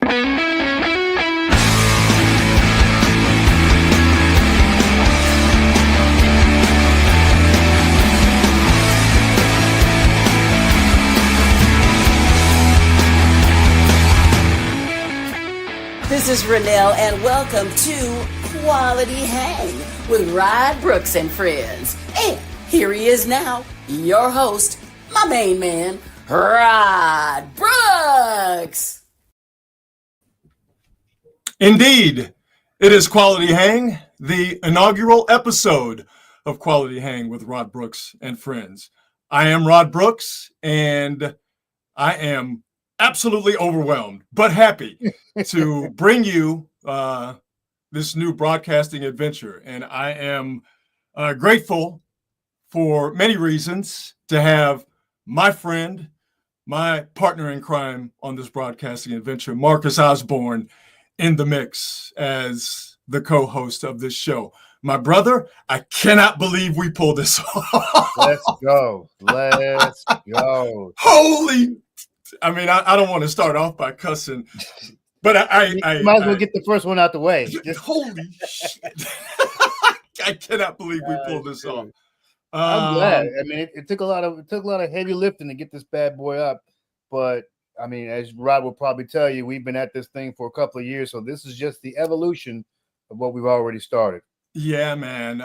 This is Renelle, and welcome to Quality Hang with Rod Brooks and Friends. And here he is now, your host, my main man, Rod Brooks. Indeed, it is Quality Hang, the inaugural episode of Quality Hang with Rod Brooks and Friends. I am Rod Brooks, and I am absolutely overwhelmed, but happy to bring you this new broadcasting adventure. And I am grateful for many reasons to have my friend, my partner in crime on this broadcasting adventure, Marcus Osborne, in the mix as the co-host of this show. My brother, I cannot believe we pulled this off. Let's go. Holy, I mean, I don't want to start off by cussing, but I might as well get the first one out the way. Holy shit. I cannot believe we pulled this off. I'm glad. I mean, it took a lot of heavy lifting to get this bad boy up, but I mean, as Rod will probably tell you, we've been at this thing for a couple of years, so this is just the evolution of what we've already started. Yeah, man.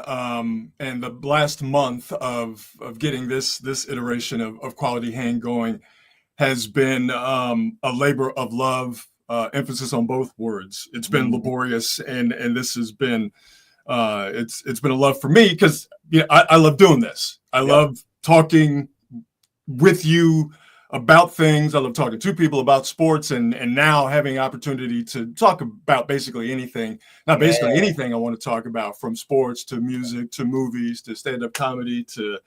And the last month of getting this iteration of Quality Hang going has been a labor of love, emphasis on both words. It's been laborious, and this has been it's been a love for me because I love doing this. I love talking with you about things. I love talking to people about sports, and now having opportunity to talk about basically anything. Not basically anything I want to talk about, from sports to music to movies to stand-up comedy to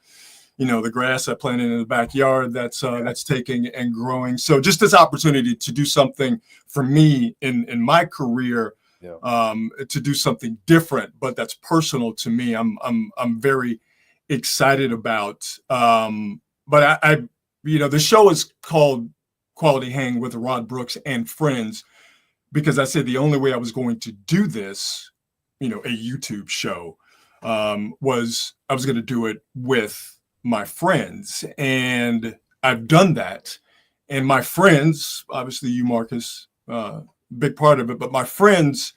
the grass I planted in the backyard that's taking and growing. So just this opportunity to do something for me in my career, to do something different, but that's personal to me. I'm very excited about. But I the show is called Quality Hang with Rod Brooks and Friends because I said the only way I was going to do this, a YouTube show, was I was going to do it with my friends, and I've done that. And my friends, obviously you, Marcus, big part of it, but my friends,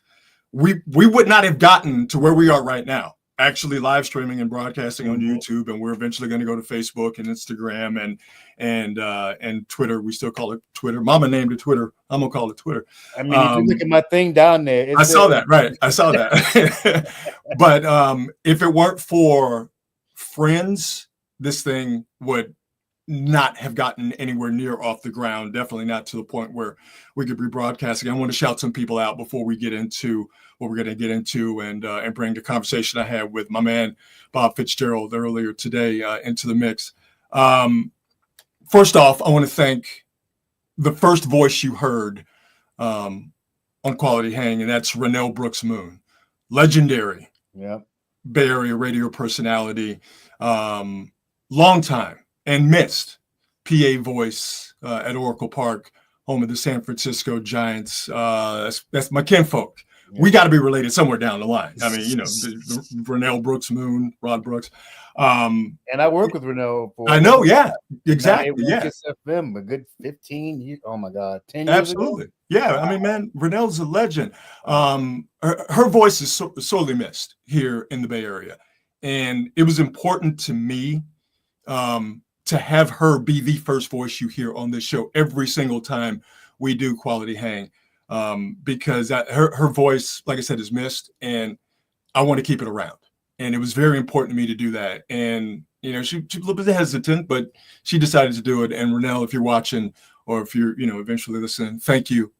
we would not have gotten to where we are right now, actually live streaming and broadcasting on YouTube, and we're eventually going to go to Facebook and Instagram and Twitter. We still call it Twitter. Mama named it Twitter. I'm gonna call it Twitter. I mean, if you look at my thing down there, I saw that. Right, I saw that. But if it weren't for friends, this thing would not have gotten anywhere near off the ground. Definitely not to the point where we could be broadcasting. I want to shout some people out before we get into what we're going to get into and bring the conversation I had with my man Bob Fitzgerald earlier today into the mix. First off, I want to thank the first voice you heard on Quality Hang, and that's Renelle Brooks Moon, legendary Bay Area radio personality, long time and missed PA voice at Oracle Park, home of the San Francisco Giants. That's my kinfolk. We got to be related somewhere down the line. I mean, Renelle Brooks Moon, Rod Brooks. And I work with Renelle. I know, yeah, exactly. Yeah. FM, a good 15 years. Oh my God, 10 years Absolutely. ago? Yeah, I mean, man, Renelle's a legend. Her voice is sorely missed here in the Bay Area. And it was important to me to have her be the first voice you hear on this show every single time we do Quality Hang. Because her voice, like I said, is missed, and I want to keep it around. And it was very important to me to do that. And, she's a little bit hesitant, but she decided to do it. And Renelle, if you're watching or if you're, eventually listening, thank you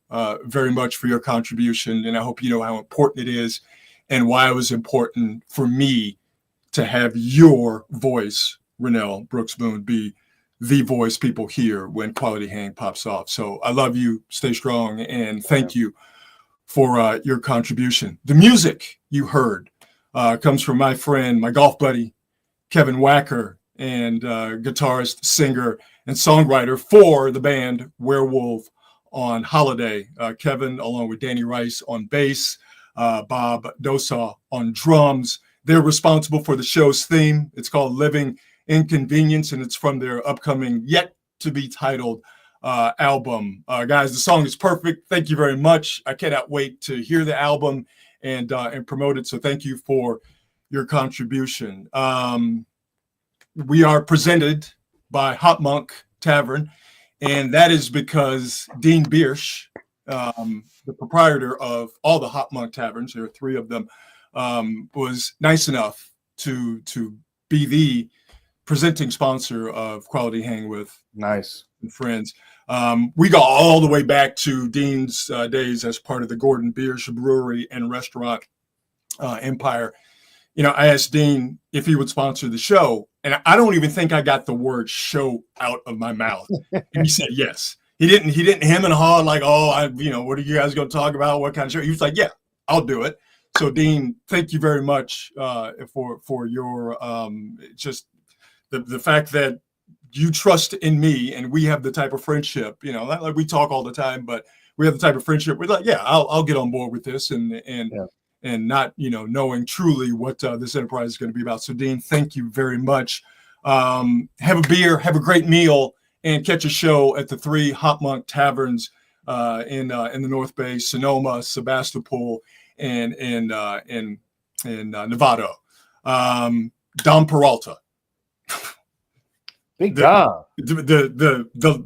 very much for your contribution. And I hope you know how important it is and why it was important for me to have your voice, Renelle Brooks Moon, be the voice people hear when Quality Hang pops off. So I love you. Stay strong. And thank you for your contribution. The music you heard comes from my friend, my golf buddy, Kevin Wacker, and guitarist, singer, and songwriter for the band Werewolf on Holiday, Kevin, along with Danny Rice on bass, Bob Dosaw on drums. They're responsible for the show's theme. It's called Living Inconvenience, and it's from their upcoming yet to be titled album. Guys, the song is perfect. Thank you very much. I cannot wait to hear the album and promote it. So thank you for your contribution. We are presented by Hot Monk Tavern, and that is because Dean Biersch, the proprietor of all the Hot Monk Taverns, there are 3 of them, was nice enough to be the presenting sponsor of Quality Hang with Nice and Friends. We go all the way back to Dean's days as part of the Gordon Biersch Brewery and Restaurant empire. You know, I asked Dean if he would sponsor the show, and I don't even think I got the word "show" out of my mouth. And he said yes. He didn't hem and haw like, oh, what are you guys going to talk about? What kind of show? He was like, yeah, I'll do it. So Dean, thank you very much for your just the fact that you trust in me, and we have the type of friendship, like we talk all the time, but we have the type of friendship. We're like, yeah, I'll get on board with this, and not, knowing truly what this enterprise is going to be about. So Dean, thank you very much. Have a beer, have a great meal, and catch a show at the 3 Hot Monk Taverns in the North Bay, Sonoma, Sebastopol, and in Nevada. Dom Peralta. Big Dom. The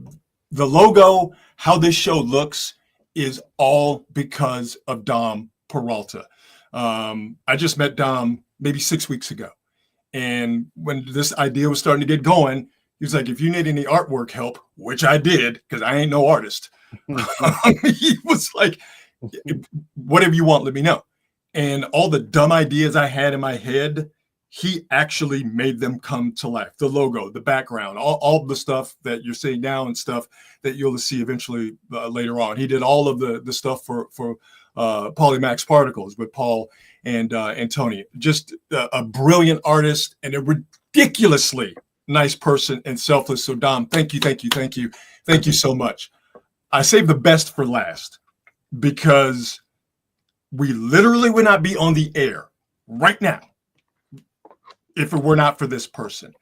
logo, how this show looks, is all because of Dom Peralta. I just met Dom maybe 6 weeks ago. And when this idea was starting to get going, he was like, if you need any artwork help, which I did, because I ain't no artist. He was like, whatever you want, let me know. And all the dumb ideas I had in my head, he actually made them come to life. The logo, the background, all the stuff that you're seeing now and stuff that you'll see eventually later on. He did all of the stuff for Polymax Particles with Paul and Tony. Just a brilliant artist and a ridiculously nice person and selfless. So Dom, thank you so much. I saved the best for last because we literally would not be on the air right now if it were not for this person,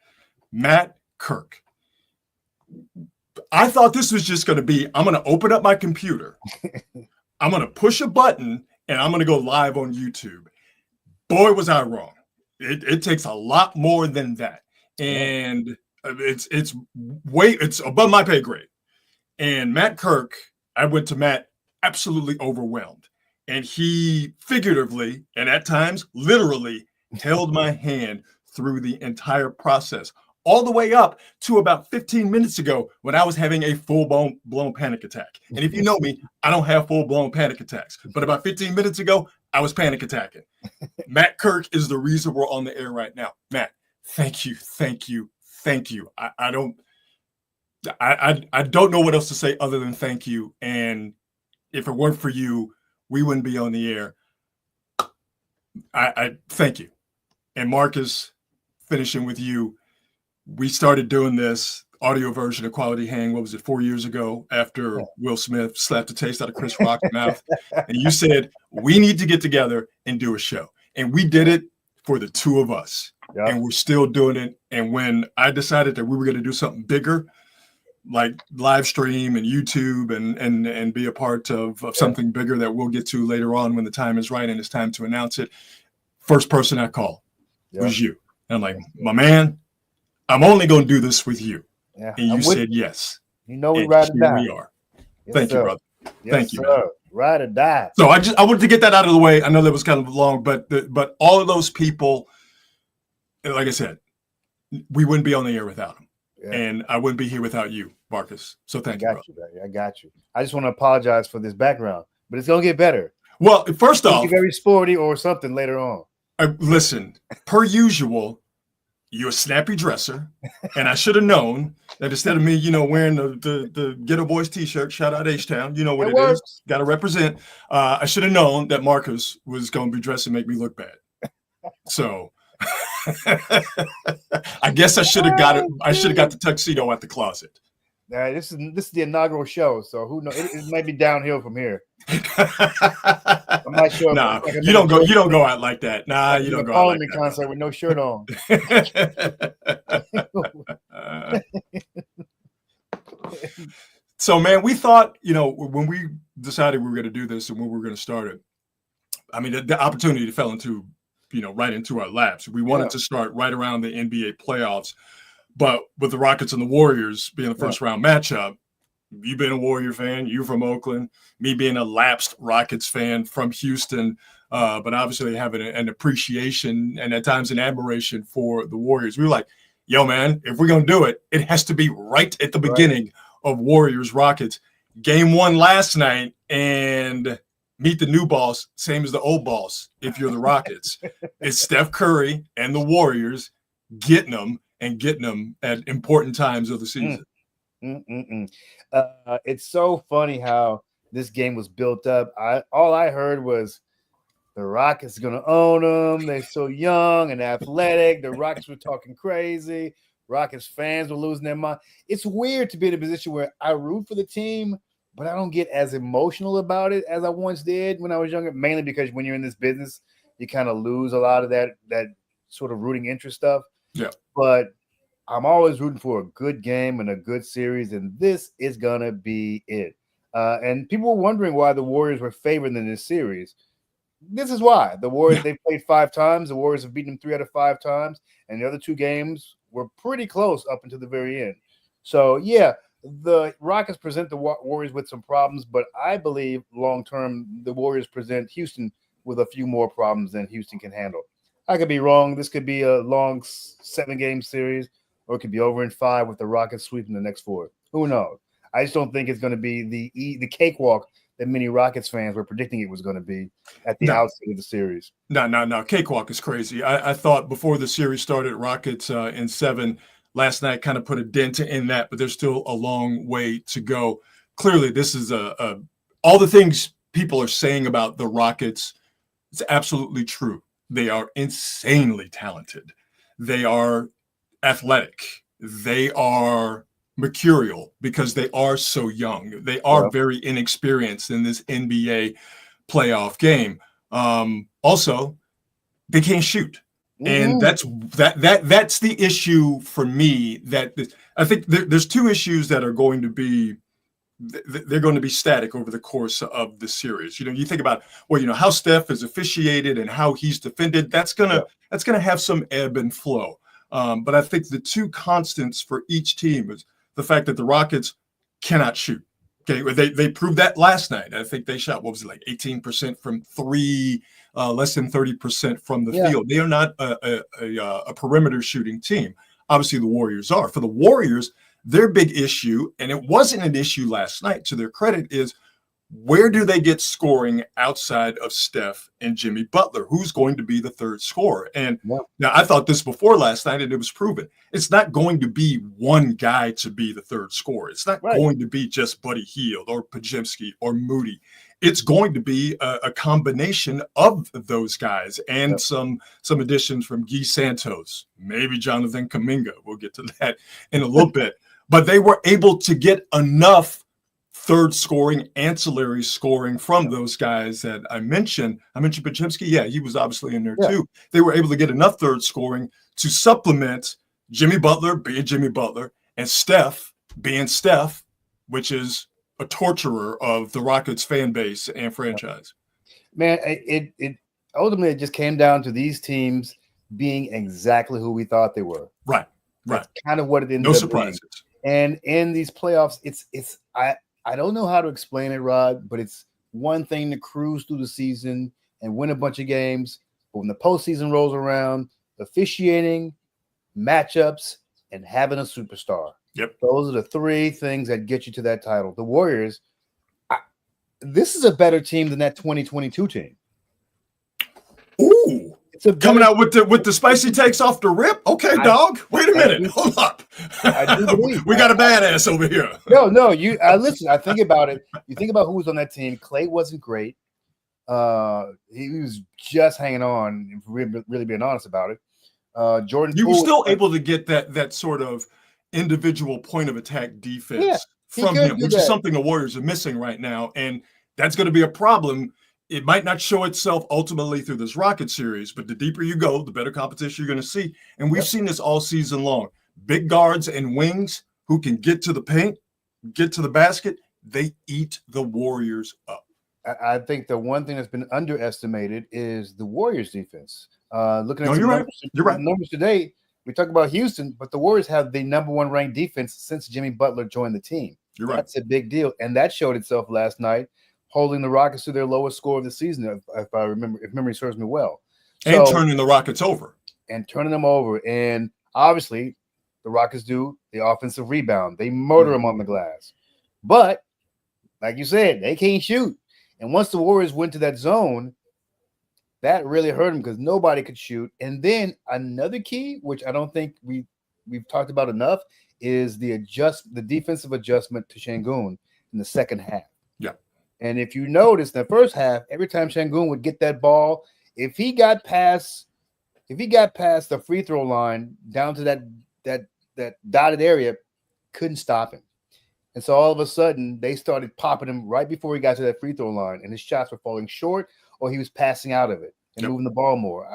Matt Kirk. I thought this was just going to be, I'm going to open up my computer, I'm going to push a button, and I'm going to go live on YouTube. Boy, was I wrong. It takes a lot more than that. And it's above my pay grade. And Matt Kirk, I went to Matt absolutely overwhelmed. And he figuratively, and at times literally, held my hand through the entire process, all the way up to about 15 minutes ago when I was having a full-blown panic attack. And if you know me, I don't have full-blown panic attacks. But about 15 minutes ago, I was panic attacking. Matt Kirk is the reason we're on the air right now. Matt, thank you. I don't know what else to say other than thank you. And if it weren't for you, we wouldn't be on the air. I thank you. And Marcus, finishing with you, we started doing this audio version of Quality Hang, 4 years ago, after Will Smith slapped the taste out of Chris Rock's mouth. And you said, we need to get together and do a show. And we did it for the 2 of us. Yep. And we're still doing it. And when I decided that we were going to do something bigger, like live stream and YouTube and be a part of something bigger that we'll get to later on when the time is right and it's time to announce it, first person I called was you. And I'm like, my man, I'm only going to do this with you. Yeah, and you said yes. You know we ride or die. We are. Yes, Thank you, brother. Yes, Thank you, sir. man. Ride or die. So I wanted to get that out of the way. I know that was kind of long, but all of those people, like I said, we wouldn't be on the air without them. Yeah. And I wouldn't be here without you, Marcus. So thank you, brother. I got you. I just want to apologize for this background, but it's going to get better. Well, first off, very sporty or something later on. Listen, per usual, you're a snappy dresser, and I should have known that instead of me, wearing the Ghetto Boys t-shirt, shout out H-Town, you know what it is, got to represent. I should have known that Marcus was going to be dressed and make me look bad. So I guess I should have got it. I should have got the tuxedo at the closet. This is the inaugural show, so who knows? It might be downhill from here. I might show up. Nah, like you don't go. You don't go out like that. Nah, like you don't go out like Parliament that. concert with no shirt on. So, man, we thought, when we decided we were going to do this and when we were going to start it, I mean, the opportunity fell into, right into our laps. We wanted to start right around the NBA playoffs, but with the Rockets and the Warriors being the first round matchup, you being a Warrior fan, you from Oakland, me being a lapsed Rockets fan from Houston, but obviously having an appreciation and at times an admiration for the Warriors. We were like, yo, man, if we're going to do it, it has to be right at the beginning of Warriors Rockets. Game 1 last night, and meet the new boss, same as the old boss. If you're the Rockets, it's Steph Curry and the Warriors getting them at important times of the season. It's so funny how this game was built up. All I heard was the Rockets going to own them. They're so young and athletic. The Rockets were talking crazy. Rockets fans were losing their mind. It's weird to be in a position where I root for the team, but I don't get as emotional about it as I once did when I was younger, mainly because when you're in this business, you kind of lose a lot of that sort of rooting interest stuff. Yeah. But I'm always rooting for a good game and a good series, and this is going to be it. And people were wondering why the Warriors were favored in this series. This is why. The Warriors, they played 5 times. The Warriors have beaten them 3 out of 5 times, and the other 2 games were pretty close up until the very end. So, yeah, the Rockets present the Warriors with some problems, but I believe long-term the Warriors present Houston with a few more problems than Houston can handle. I could be wrong. This could be a long 7-game series, or it could be over in 5 with the Rockets sweeping the next 4. Who knows? I just don't think it's going to be the cakewalk that many Rockets fans were predicting it was going to be at the outset of the series. No. Cakewalk is crazy. I thought before the series started, Rockets in 7 last night kind of put a dent in that, but there's still a long way to go. Clearly, this is all the things people are saying about the Rockets. It's absolutely true. They are insanely talented. They are athletic. They are mercurial because they are so young. They are very inexperienced in this NBA playoff game. Also, they can't shoot. And that's the issue for me. That I think there's 2 issues that are going to be static over the course of the series. You think about how Steph is officiated and how he's defended. That's gonna have some ebb and flow. But I think the 2 constants for each team is the fact that the Rockets cannot shoot. Okay, they proved that last night. I think they shot 18% from 3, less than 30% from the field. They are not a perimeter shooting team. Obviously, the Warriors are. For the Warriors, their big issue, and it wasn't an issue last night, to their credit, is where do they get scoring outside of Steph and Jimmy Butler? Who's going to be the third scorer? And now I thought this before last night, and it was proven. It's not going to be one guy to be the third scorer. It's not going to be just Buddy Hield or Podziemski or Moody. It's going to be a combination of those guys and some additions from Guy Santos, maybe Jonathan Kuminga. We'll get to that in a little bit. But they were able to get enough third scoring, ancillary scoring from those guys that I mentioned. I mentioned Podziemski. Yeah, he was obviously in there too. They were able to get enough third scoring to supplement Jimmy Butler being Jimmy Butler and Steph being Steph, which is a torturer of the Rockets fan base and franchise. Man, it ultimately just came down to these teams being exactly who we thought they were. Right. That's kind of what it ended up being. No surprises. And in these playoffs, I don't know how to explain it, Rod, but it's one thing to cruise through the season and win a bunch of games. But when the postseason rolls around, officiating, matchups, and having a superstar. Yep. Those are the 3 things that get you to that title. The Warriors, this is a better team than that 2022 team. Ooh. Coming out with the spicy takes off the rip. Okay, dog. Wait a minute. Hold up. We got a badass over here. No. You listen. I think about it. You think about who was on that team. Clay wasn't great. He was just hanging on. Really being honest about it. Jordan. You were still able to get that sort of individual point of attack Yeah, defense he from could him, do which is that. something the Warriors are missing right now. And that's going to be a problem. It might not show itself ultimately through this Rocket series, but the deeper you go, the better competition you're going to see. And we've Yep. seen this all season long. Big guards and wings who can get to the paint, get to the basket, they eat the Warriors up. I think the one thing that's been underestimated is the Warriors defense. Looking at No, some you're right. numbers, You're right. numbers today, we talk about Houston, but the Warriors have the number 1 ranked defense since Jimmy Butler joined the team. You're right. That's a big deal, and that showed itself last night, holding the Rockets to their lowest score of the season, if I remember, if memory serves me well. And turning the Rockets over. And turning them over, and obviously, the Rockets do the offensive rebound. They murder them on the glass, but like you said, they can't shoot. And once the Warriors went to that zone, that really hurt them because nobody could shoot. And then another key, which I don't think we've talked about enough, is the defensive adjustment to Şengün in the second half. Yeah. And if you notice, the first half, every time Şengün would get that ball, if he got past the free throw line down to that dotted area, couldn't stop him. And so all of a sudden, they started popping him right before he got to that free throw line, and his shots were falling short, or he was passing out of it and moving the ball more.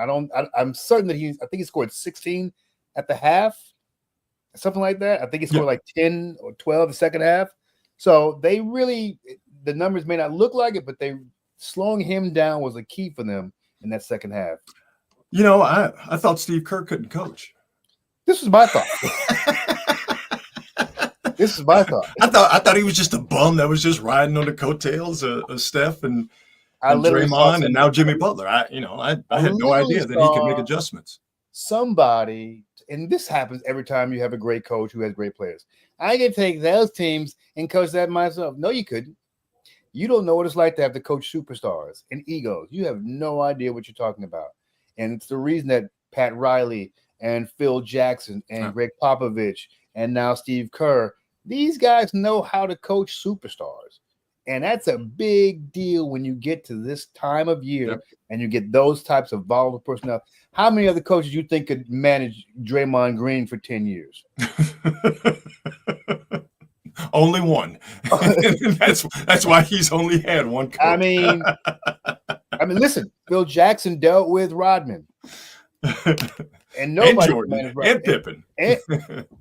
I'm certain that I think he scored 16 at the half, something like that. I think he scored like 10 or 12 the second half. So they really, the numbers may not look like it, but slowing him down was a key for them in that second half. You know, I thought Steve Kerr couldn't coach. This was my thought. This is my thought. I thought he was just a bum that was just riding on the coattails of Steph and Draymond and now Jimmy Butler. I had no idea that he could make adjustments. Somebody, and this happens every time you have a great coach who has great players. I can take those teams and coach that myself. No, you couldn't. You don't know what it's like to have to coach superstars and egos. You have no idea what you're talking about. And it's the reason that Pat Riley and Phil Jackson and Greg Popovich and now Steve Kerr, these guys know how to coach superstars. And that's a big deal when you get to this time of year and you get those types of volatile personnel. How many other coaches you think could manage Draymond Green for 10 years? Only one. That's why he's only had one coach. I mean, listen, Phil Jackson dealt with Rodman. And nobody and Jordan and Pippen. And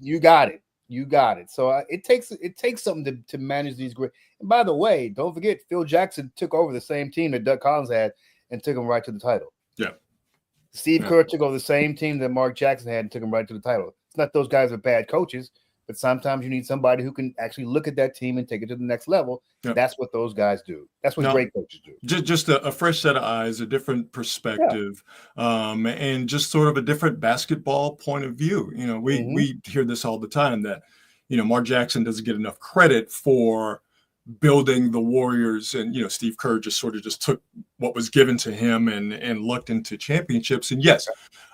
you got it. You got it. So it takes something to manage these great. And by the way, don't forget, Phil Jackson took over the same team that Doug Collins had and took him right to the title. Yeah. Steve Kerr took over the same team that Mark Jackson had and took him right to the title. It's not those guys are bad coaches, but sometimes you need somebody who can actually look at that team and take it to the next level. Yeah. That's what those guys do. That's what great coaches do. Just a fresh set of eyes, a different perspective, and just sort of a different basketball point of view. You know, we hear this all the time that, you know, Mark Jackson doesn't get enough credit for building the Warriors, and Steve Kerr just took what was given to him and lucked into championships. And yes,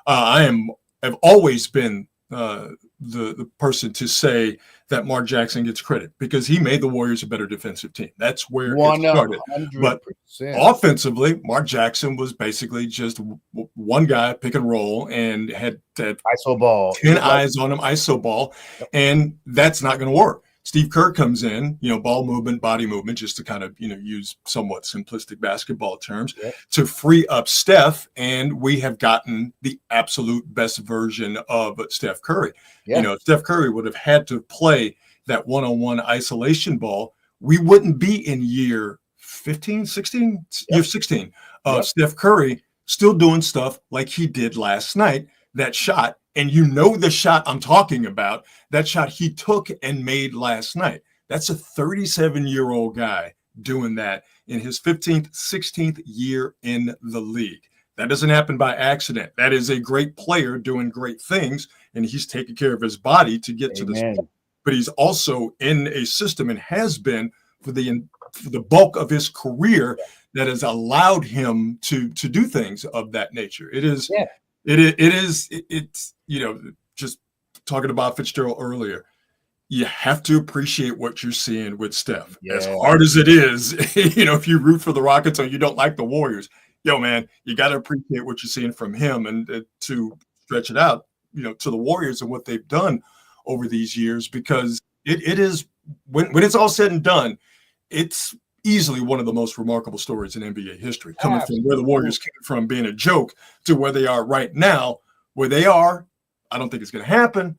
I've always been the person to say that Mark Jackson gets credit because he made the Warriors a better defensive team. That's where it started. But offensively, Mark Jackson was basically just one guy, pick and roll, and had ISO ball, 10 eyes on him, ISO ball, and that's not going to work. Steve Kerr comes in, ball movement, body movement, just to kind of, use somewhat simplistic basketball terms to free up Steph. And we have gotten the absolute best version of Steph Curry. Yeah. Steph Curry would have had to play that one-on-one isolation ball. We wouldn't be in year 15, 16, year 16 of Steph Curry still doing stuff like he did last night, that shot. And the shot I'm talking about, that shot he took and made last night. That's a 37-year-old guy doing that in his 15th, 16th year in the league. That doesn't happen by accident. That is a great player doing great things, and he's taking care of his body to get to this point. But he's also in a system and has been for the bulk of his career that has allowed him to do things of that nature. It's just talking about Fitzgerald earlier, you have to appreciate what you're seeing with Steph. As hard as it is, if you root for the Rockets or you don't like the Warriors, man, you got to appreciate what you're seeing from him. And to stretch it out, to the Warriors and what they've done over these years, because it is, when it's all said and done, it's easily one of the most remarkable stories in NBA history, coming from where the Warriors came from being a joke to where they are right now. Where they are, I don't think it's going to happen,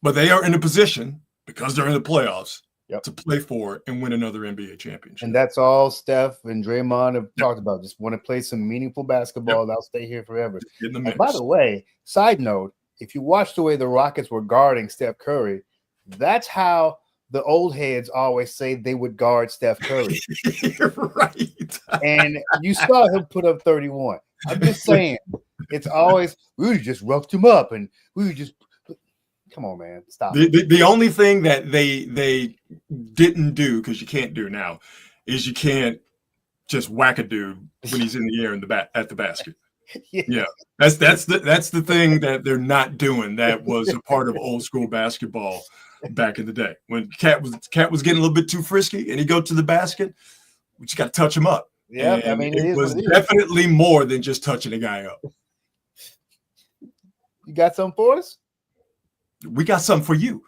but they are in a position, because they're in the playoffs, to play for and win another NBA championship. And that's all Steph and Draymond have talked about. Just want to play some meaningful basketball. I'll stay here forever. And by the way, side note, if you watch the way the Rockets were guarding Steph Curry, that's how the old heads always say they would guard Steph Curry. Right. And you saw him put up 31. I'm just saying, it's always, we just roughed him up and we just, come on, man, stop. The only thing that they didn't do, because you can't do now, is you can't just whack a dude when he's in the air at the basket. Yeah, that's the thing that they're not doing. That was a part of old school basketball back in the day, when Cat was getting a little bit too frisky and he go to the basket, we just got to touch him up. Yeah, and I mean, it was definitely more than just touching a guy up. You got something for us? We got something for you.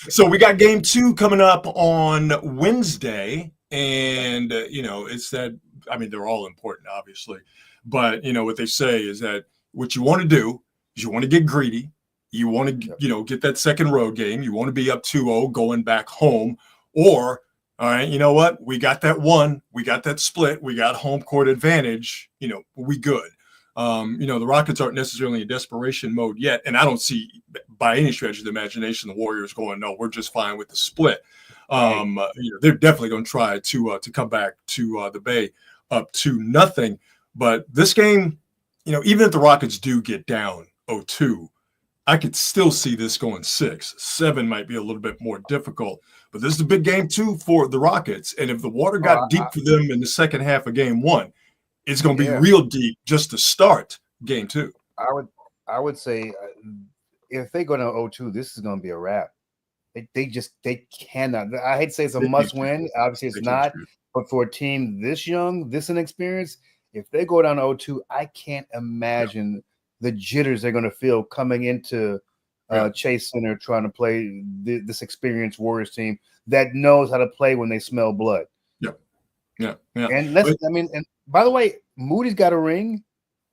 So we got game 2 coming up on Wednesday. And, it's that, I mean, they're all important, obviously. But, what they say is that what you want to do is you want to get greedy. You want to, get that second road game. You want to be up 2-0 going back home. Or, all right, you know what? We got that one. We got that split. We got home court advantage. We good. The Rockets aren't necessarily in desperation mode yet. And I don't see, by any stretch of the imagination, the Warriors going, no, we're just fine with the split. They're definitely going to try to come back to the Bay up 2-0. But this game, even if the Rockets do get down 0-2, I could still see this going 6. 7 might be a little bit more difficult. But this is a big game, too, for the Rockets. And if the water got deep for them in the second half of game 1, it's going to be real deep just to start game 2. I would say if they go down 0-2, this is going to be a wrap. They cannot. I hate to say it's a must win. Obviously, it's not. But for a team this young, this inexperienced, if they go down 0-2, I can't imagine the jitters they're going to feel coming into Chase Center trying to play this experienced Warriors team that knows how to play when they smell blood. Yeah. And and by the way, Moody's got a ring,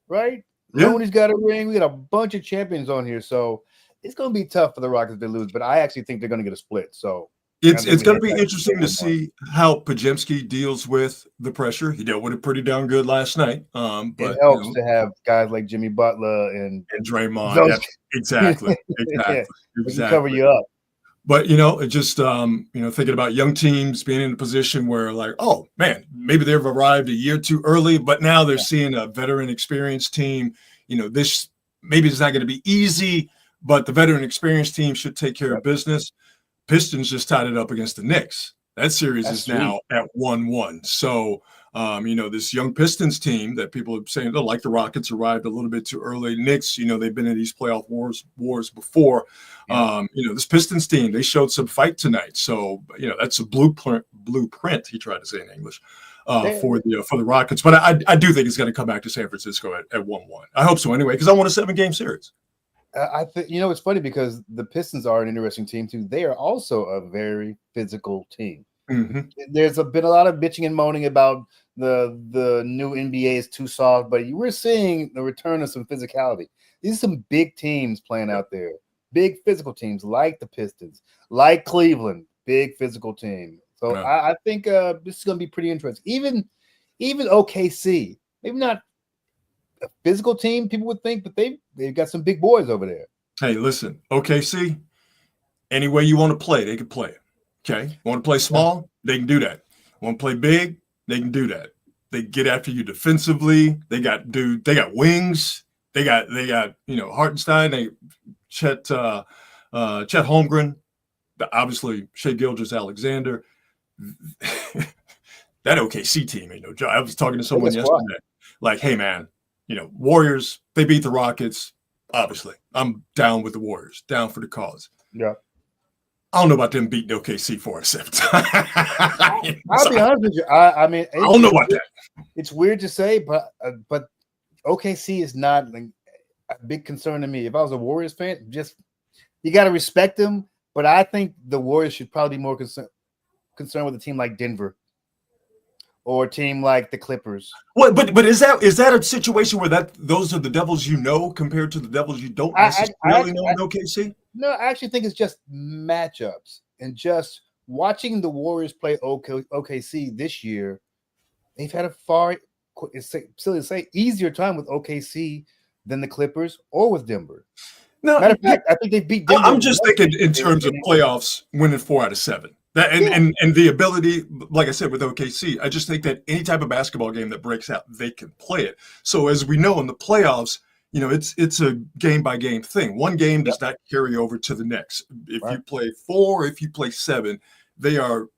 right? Yeah. Moody's got a ring. We got a bunch of champions on here, so it's going to be tough for the Rockets to lose. But I actually think they're going to get a split. So it's going to be interesting to see how Podziemski deals with the pressure. He dealt with it pretty darn good last night. But it helps to have guys like Jimmy Butler and Draymond. Exactly. Cover you up. But, it just, thinking about young teams being in a position where, like, oh, man, maybe they've arrived a year too early, but now they're seeing a veteran experienced team. This maybe it's not going to be easy, but the veteran experienced team should take care of business. Pistons just tied it up against the Knicks. That series is now at 1-1. So, this young Pistons team that people are saying, like the Rockets, arrived a little bit too early. Knicks, they've been in these playoff wars before. This Pistons team, they showed some fight tonight. So, that's a blueprint, he tried to say in English, for the Rockets. But I do think it's going to come back to San Francisco at 1-1. I hope so anyway, because I want a 7-game series. I think, it's funny because the Pistons are an interesting team too. They are also a very physical team. Mm-hmm. There's been a lot of bitching and moaning about the new NBA is too soft, but we're seeing the return of some physicality. These are some big teams playing out there, big physical teams like the Pistons, like Cleveland, big physical team. So I think this is going to be pretty interesting. Even OKC, maybe not a physical team, people would think, but they've got some big boys over there. Hey, listen, OKC, any way you want to play, they can play it. Okay, want to play small? They can do that. Want to play big? They can do that. They get after you defensively. They got wings. They got Hartenstein. Chet Holmgren. Obviously Shai Gilgeous-Alexander. That OKC team ain't no joke. I was talking to someone yesterday. Like, hey man, Warriors. They beat the Rockets. Obviously, I'm down with the Warriors. Down for the cause. Yeah. I don't know about them beating OKC 4-7. I'll be honest with you. I mean, I don't know about that. It's weird to say, but OKC is not. a big concern to me. If I was a Warriors fan, just you got to respect them. But I think the Warriors should probably be more concerned with a team like Denver or a team like the Clippers. What? But is that a situation where those are the Devils you know compared to the Devils you don't necessarily know in OKC? No, I actually think it's just matchups and just watching the Warriors play OKC this year. They've had a far, it's silly to say, easier time with OKC than the Clippers or with Denver. No, matter of fact, I think they beat Denver. I'm just thinking in terms of playoffs, winning 4 out of 7. That and the ability, like I said, with OKC, I just think that any type of basketball game that breaks out, they can play it. So as we know in the playoffs, it's a game by game thing. One game does not carry over to the next. If you play 4, if you play 7, they are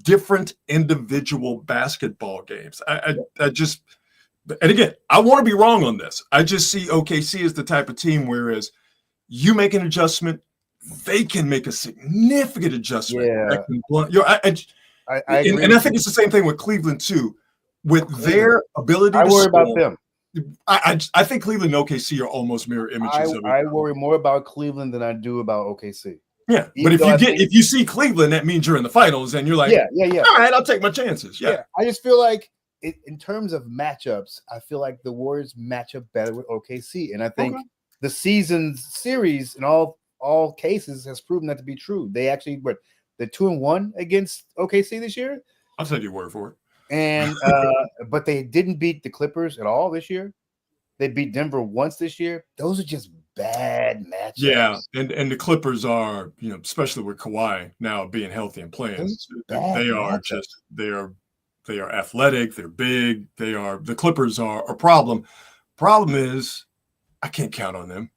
different individual basketball games. I just, and again, I want to be wrong on this. I just see OKC as the type of team whereas you make an adjustment, they can make a significant adjustment. Yeah. I agree. And I think it's the same thing with Cleveland too, with their ability to worry score. About them. I think Cleveland and OKC are almost mirror images of it. I worry more about Cleveland than I do about OKC. Yeah, but if you see Cleveland, that means you're in the finals, and you're like, yeah. All right, I'll take my chances. Yeah. I just feel like in terms of matchups, I feel like the Warriors match up better with OKC, and I think the series in all cases has proven that to be true. They actually they're 2-1 against OKC this year. I'll take your word for it. And but they didn't beat the Clippers at all this year. They beat Denver once this year. Those are just bad matchups. Yeah, and the Clippers are, especially with Kawhi now being healthy and playing, they are athletic, they're big, the Clippers are a problem. Problem is I can't count on them.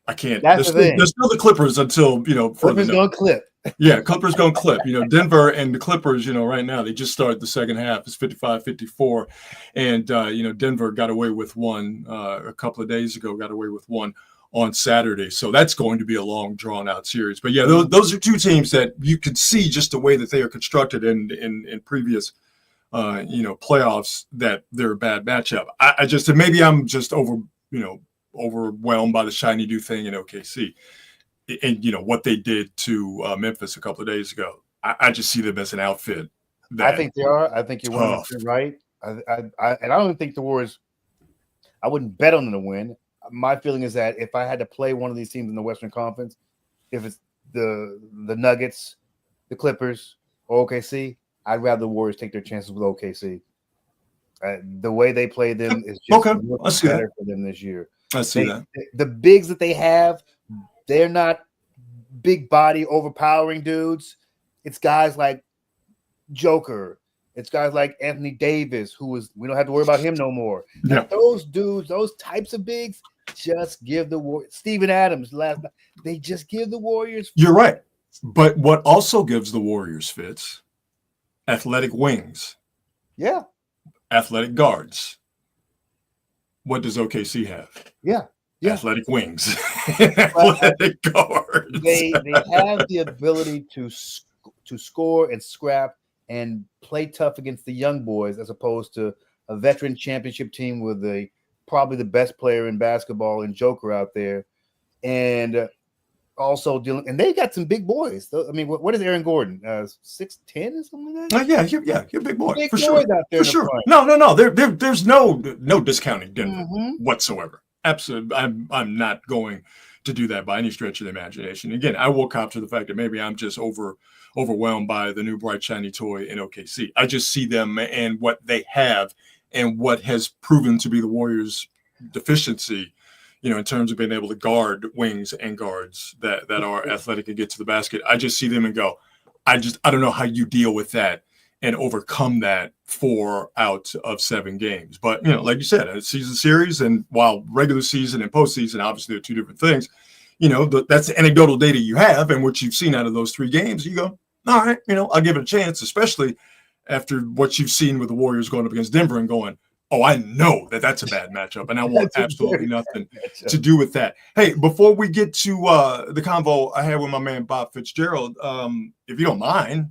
I can't. That's they're still the Clippers until Clippers going to clip. Yeah, Clippers going to clip. Denver and the Clippers, right now they just started the second half. It's 55-54, and Denver got away with one a couple of days ago. Got away with one on Saturday, so that's going to be a long, drawn-out series. But yeah, those are two teams that you could see just the way that they are constructed in previous playoffs that they're a bad matchup. I just, and maybe I'm just overwhelmed by the shiny new thing in OKC and what they did to Memphis a couple of days ago. I just see them as an outfit. I think they are. I think you're 100% right. And I don't even think the Warriors, I wouldn't bet on them to win. My feeling is that if I had to play one of these teams in the Western Conference, if it's the Nuggets, the Clippers, or OKC, I'd rather the Warriors take their chances with OKC. The way they play them is just better for them this year. I see that. The bigs that they have, they're not big body, overpowering dudes. It's guys like Joker. It's guys like Anthony Davis, we don't have to worry about him no more. Yeah. Those dudes, those types of bigs, just give the Warriors. Steven Adams last night, they just give the Warriors. You're right. But what also gives the Warriors fits? Athletic wings. Yeah. Athletic guards. What does OKC have? Yeah. Athletic wings. Athletic guards. They have the ability to score and scrap and play tough against the young boys as opposed to a veteran championship team with probably the best player in basketball and Joker out there. And also dealing, and they got some big boys. I mean, what is Aaron Gordon? 6'10" or something like that? Yeah, you're a big boy. Big for sure. Out there for sure. No. There's no discounting Denver whatsoever. Absolutely. I'm not going to do that by any stretch of the imagination. Again, I will cop to the fact that maybe I'm just overwhelmed by the new bright shiny toy in OKC. I just see them and what they have and what has proven to be the Warriors' deficiency, in terms of being able to guard wings and guards that are athletic and get to the basket. I just see them and go, I don't know how you deal with that and overcome that 4 out of 7 games. But, like you said, a season series, and while regular season and postseason obviously are two different things, that's the anecdotal data you have and what you've seen out of those 3 games. You go, all right, I'll give it a chance, especially after what you've seen with the Warriors going up against Denver and going, oh, I know that's a bad matchup, and I want absolutely nothing to do with that. Hey, before we get to the convo I had with my man Bob Fitzgerald, if you don't mind,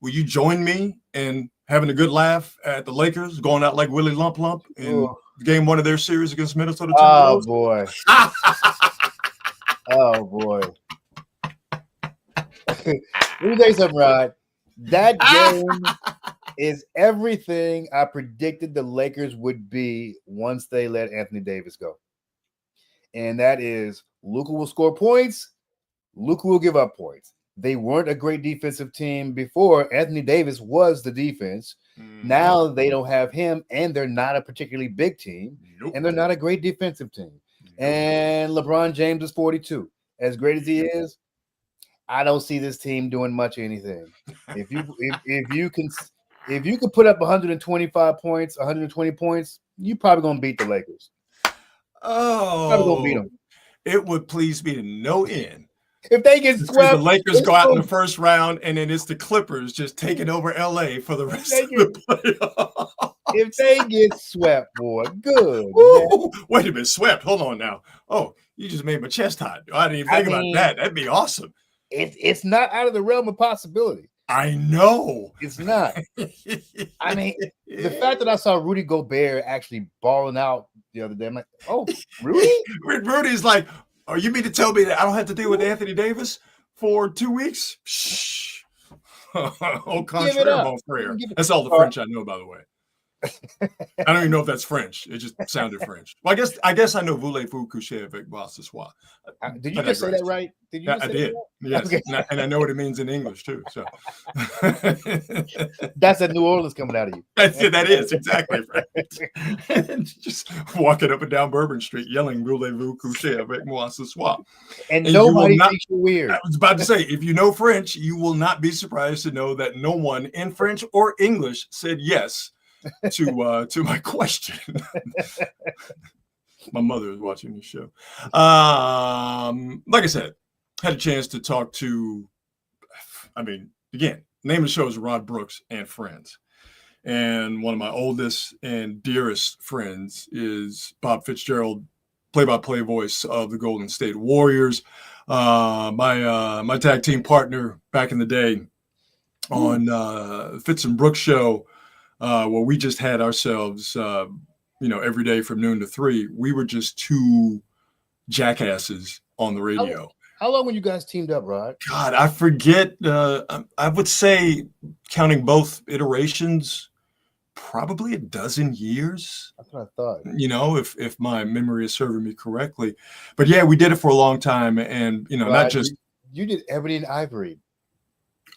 will you join me in having a good laugh at the Lakers going out like Willie Lump Lump in game one of their series against Minnesota Oh Timberwolves? boy. Oh boy. Let me tell you something, Rod. That game is everything I predicted the Lakers would be once they let Anthony Davis go. And that is Luka will score points, Luka will give up points. They weren't a great defensive team before. Anthony Davis was the defense. Now they don't have him, and they're not a particularly big team, and they're not a great defensive team. And LeBron James is 42. As great as he is, I don't see this team doing much anything. If you can put up 125 points, 120 points, you're probably gonna beat the Lakers. Probably gonna beat them. It would please me to no end if they get swept. The Lakers go out in the first round, and then it's the Clippers just taking over LA for the rest of the playoffs. If they get swept, boy, good. Wait a minute, swept. Hold on now. Oh, you just made my chest hot. I didn't even think about that. That'd be awesome. It's not out of the realm of possibility. I know. It's not. I mean, the fact that I saw Rudy Gobert actually balling out the other day, I'm like, oh, Rudy? Rudy's like, oh, you mean to tell me that I don't have to deal with Anthony Davis for 2 weeks? Shh. Au contraire, mon frère. That's all the French I know, by the way. I don't even know if that's French. It just sounded French. Well, I guess I know voulez-vous coucher avec moi ce soir. Did you just say that right? Did you? I did. Yes, okay. And I know what it means in English too. So that's a New Orleans coming out of you. That is exactly right. Just walking up and down Bourbon Street yelling voulez-vous coucher avec moi ce soir. And nobody thinks you're weird. I was about to say, if you know French, you will not be surprised to know that no one in French or English said yes to my question. My mother is watching the show. Like I said, had a chance to talk to, again, name of the show is Rod Brooks and Friends. And one of my oldest and dearest friends is Bob Fitzgerald, play-by-play voice of the Golden State Warriors. My tag team partner back in the day on Fitz and Brooks show, where we just had ourselves, every day from noon to 3, we were just two jackasses on the radio. How long were you guys teamed up, Rod? God, I forget. I would say, counting both iterations, probably a dozen years. That's what I thought. If my memory is serving me correctly. But yeah, we did it for a long time, and Rod, not just you did Ebony and Ivory.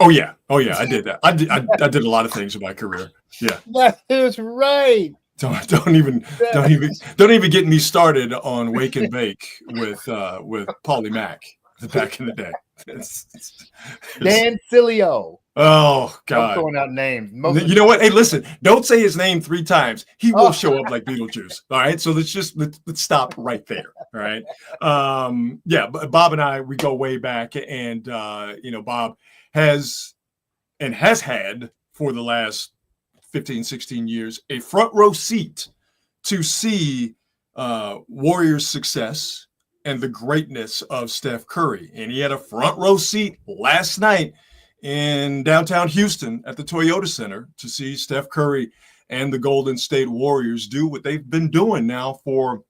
Oh yeah, I did that. I did a lot of things in my career. Yeah, that is right. Don't even get me started on Wake and Bake with Paulie Mack back in the day. Dan Cilio. Oh God, I'm throwing out names. You know what? Hey, listen, don't say his name 3 times. He will show up like Beetlejuice. All right, so let's stop right there. All right. Bob and I, we go way back, and Bob has had for the last 15, 16 years a front row seat to see Warriors' success and the greatness of Steph Curry. And he had a front row seat last night in downtown Houston at the Toyota Center to see Steph Curry and the Golden State Warriors do what they've been doing now for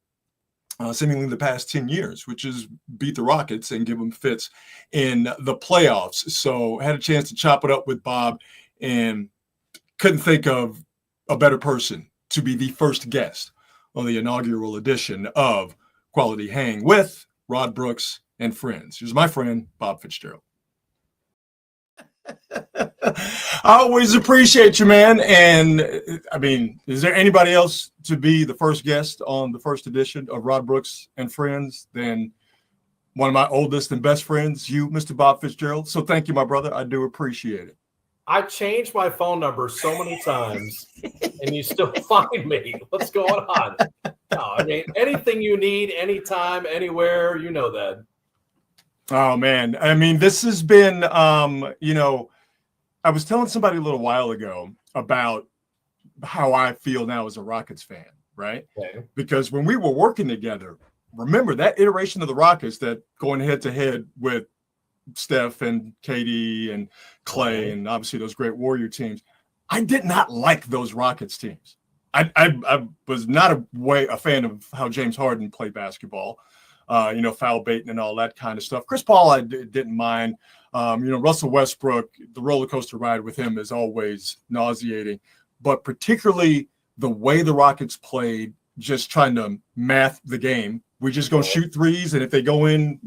seemingly the past 10 years, which is beat the Rockets and give them fits in the playoffs. So had a chance to chop it up with Bob, and couldn't think of a better person to be the first guest on the inaugural edition of Quality Hang with Rod Brooks and Friends. Here's my friend, Bob Fitzgerald. I always appreciate you, man. And is there anybody else to be the first guest on the first edition of Rod Brooks and Friends than one of my oldest and best friends, you, Mr. Bob Fitzgerald? So thank you, my brother. I do appreciate it. I changed my phone number so many times, and you still find me. What's going on? No, anything you need, anytime, anywhere, you know that. Oh, man. This has been, I was telling somebody a little while ago about how I feel now as a Rockets fan, right? Okay. Because when we were working together, remember that iteration of the Rockets, that going head to head with Steph and KD and Clay and obviously those great Warrior teams, I did not like those Rockets teams. I was not a fan of how James Harden played basketball, foul baiting and all that kind of stuff. Chris Paul, I didn't mind. Russell Westbrook, the roller coaster ride with him is always nauseating, but particularly the way the Rockets played, just trying to math the game. We're just going to shoot threes, and if they go in,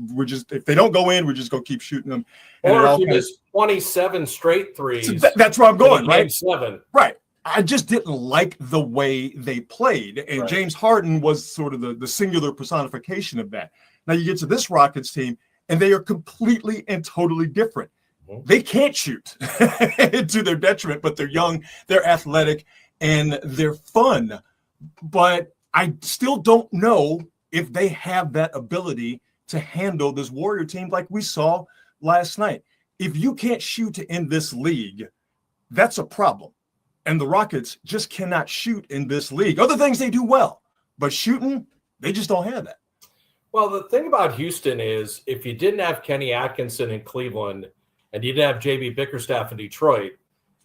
if they don't go in, we're just going to keep shooting them. Or if you miss 27 straight threes. So that's where I'm going, right? Game 7. Right. I just didn't like the way they played, and James Harden was sort of the singular personification of that. Now you get to this Rockets team, and they are completely and totally different. They can't shoot to their detriment, but they're young, they're athletic, and they're fun. But I still don't know if they have that ability to handle this Warrior team like we saw last night. If you can't shoot in this league, that's a problem. And the Rockets just cannot shoot in this league. Other things they do well, but shooting, they just don't have that. Well, the thing about Houston is if you didn't have Kenny Atkinson in Cleveland and you didn't have J.B. Bickerstaff in Detroit,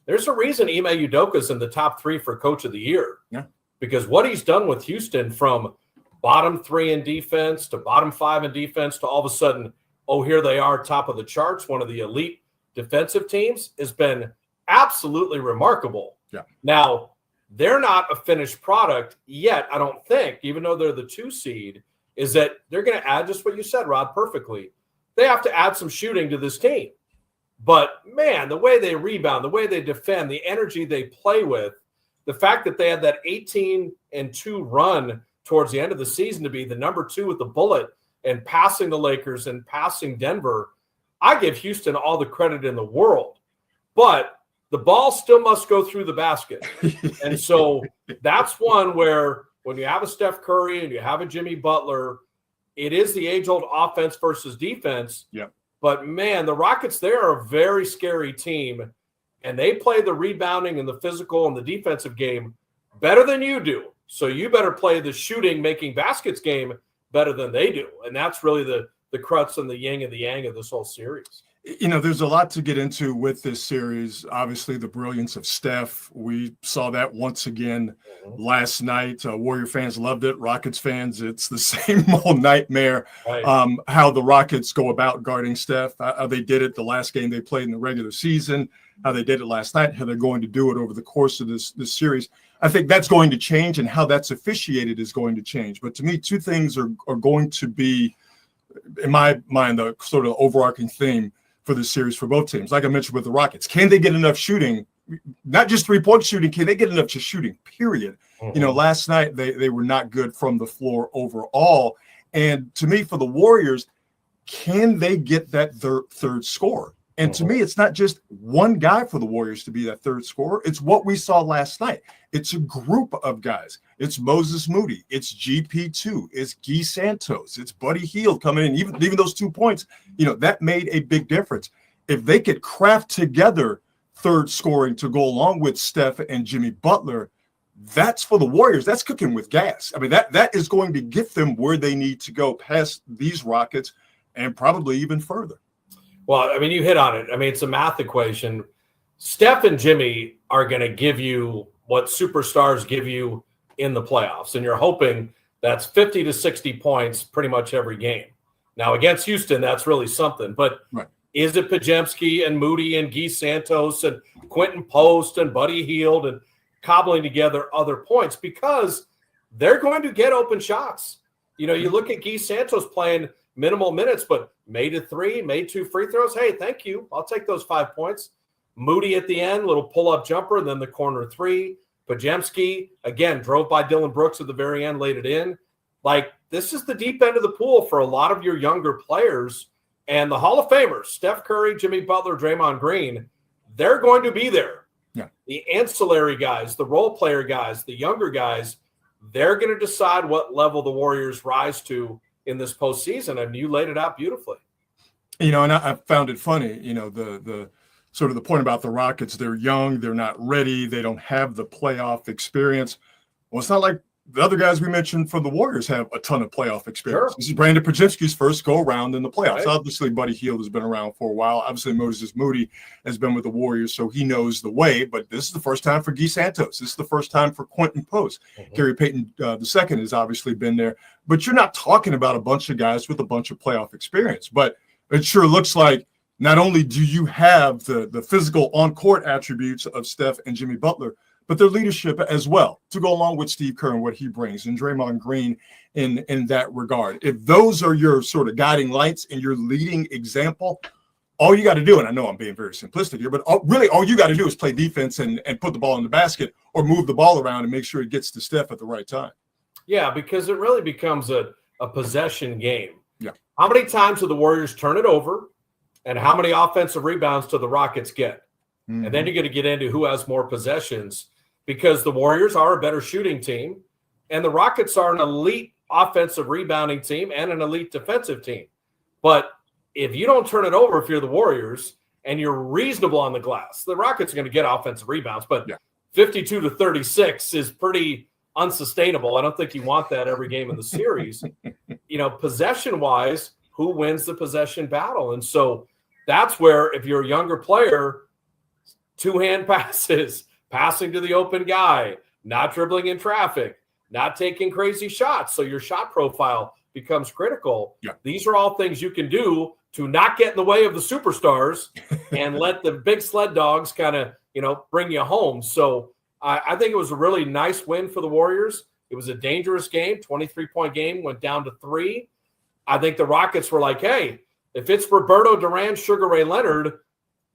there's a reason Ime Udoka's in the top 3 for Coach of the Year. Yeah. Because what he's done with Houston from bottom 3 in defense to bottom 5 in defense to all of a sudden, oh, here they are, top of the charts, one of the elite defensive teams, has been absolutely remarkable. Yeah. Now, they're not a finished product yet, I don't think, even though they're the 2 seed, is that they're going to add just what you said, Rod, perfectly. They have to add some shooting to this team. But, man, the way they rebound, the way they defend, the energy they play with, the fact that they had that 18-2 run towards the end of the season to be the number 2 with the bullet and passing the Lakers and passing Denver, I give Houston all the credit in the world. But the ball still must go through the basket. And so that's one where when you have a Steph Curry and you have a Jimmy Butler, it is the age-old offense versus defense. Yep. But, man, the Rockets, they are a very scary team, and they play the rebounding and the physical and the defensive game better than you do. So you better play the shooting, making baskets game better than they do. And that's really the crux and the yin and the yang of this whole series. There's a lot to get into with this series. Obviously, the brilliance of Steph. We saw that once again last night. Warrior fans loved it. Rockets fans, it's the same old nightmare. Right. How the Rockets go about guarding Steph, how they did it the last game they played in the regular season, how they did it last night, how they're going to do it over the course of this series. I think that's going to change, and how that's officiated is going to change. But to me, 2 things are going to be, in my mind, the sort of overarching theme for this series for both teams. Like I mentioned with the Rockets, can they get enough shooting? Not just 3-point shooting, can they get enough to shooting, period? Last night they were not good from the floor overall. And to me, for the Warriors, can they get that third scorer? And to me, it's not just one guy for the Warriors to be that third scorer. It's what we saw last night. It's a group of guys. It's Moses Moody. It's GP2. It's Guy Santos. It's Buddy Hield coming in. Even those 2 points, that made a big difference. If they could craft together third scoring to go along with Steph and Jimmy Butler, that's for the Warriors. That's cooking with gas. I mean, that is going to get them where they need to go past these Rockets and probably even further. Well, I mean, you hit on it. I mean, it's a math equation. Steph and Jimmy are going to give you what superstars give you in the playoffs, and you're hoping that's 50 to 60 points pretty much every game. Now, against Houston, that's really something. But is it Podziemski and Moody and Guy Santos and Quentin Post and Buddy Hield and cobbling together other points? Because they're going to get open shots. You look at Guy Santos playing minimal minutes, but made a 3, made 2 free throws. Hey, thank you. I'll take those 5 points. Moody at the end, little pull-up jumper, and then the corner 3. Podziemski, again, drove by Dylan Brooks at the very end, laid it in. Like, this is the deep end of the pool for a lot of your younger players. And the Hall of Famers, Steph Curry, Jimmy Butler, Draymond Green, they're going to be there. Yeah. The ancillary guys, the role player guys, the younger guys, they're going to decide what level the Warriors rise to in this postseason, and you laid it out beautifully. And I found it funny, the sort of the point about the Rockets, they're young, they're not ready, they don't have the playoff experience. Well, it's not like the other guys we mentioned from the Warriors have a ton of playoff experience. Sure. This is Brandon Podziemski's first go-around in the playoffs. Right. Obviously, Buddy Hield has been around for a while. Obviously, Moses Moody has been with the Warriors, so he knows the way. But this is the first time for Guy Santos. This is the first time for Quentin Post. Gary Payton II has obviously been there. But you're not talking about a bunch of guys with a bunch of playoff experience. But it sure looks like not only do you have the physical on-court attributes of Steph and Jimmy Butler, but their leadership as well to go along with Steve Kerr and what he brings, and Draymond Green in that regard. If those are your sort of guiding lights and your leading example, all you got to do, and I know I'm being very simplistic here, but really all you got to do is play defense and put the ball in the basket or move the ball around and make sure it gets to Steph at the right time. Yeah, because it really becomes a possession game. Yeah. How many times do the Warriors turn it over, and how many offensive rebounds do the Rockets get? Mm-hmm. And then you're going to get into who has more possessions, because the Warriors are a better shooting team and the Rockets are an elite offensive rebounding team and an elite defensive team. But if you don't turn it over, if you're the Warriors and you're reasonable on the glass, the Rockets are going to get offensive rebounds, but 52-36 is pretty unsustainable. I don't think you want that every game in the series. Possession wise, who wins the possession battle? And so that's where, if you're a younger player, two-hand passes, passing to the open guy, not dribbling in traffic, not taking crazy shots, so your shot profile becomes critical. Yeah. These are all things you can do to not get in the way of the superstars and let the big sled dogs kind of, bring you home. So I think it was a really nice win for the Warriors. It was a dangerous game, 23-point game, went down to 3. I think the Rockets were like, hey, if it's Roberto Duran, Sugar Ray Leonard,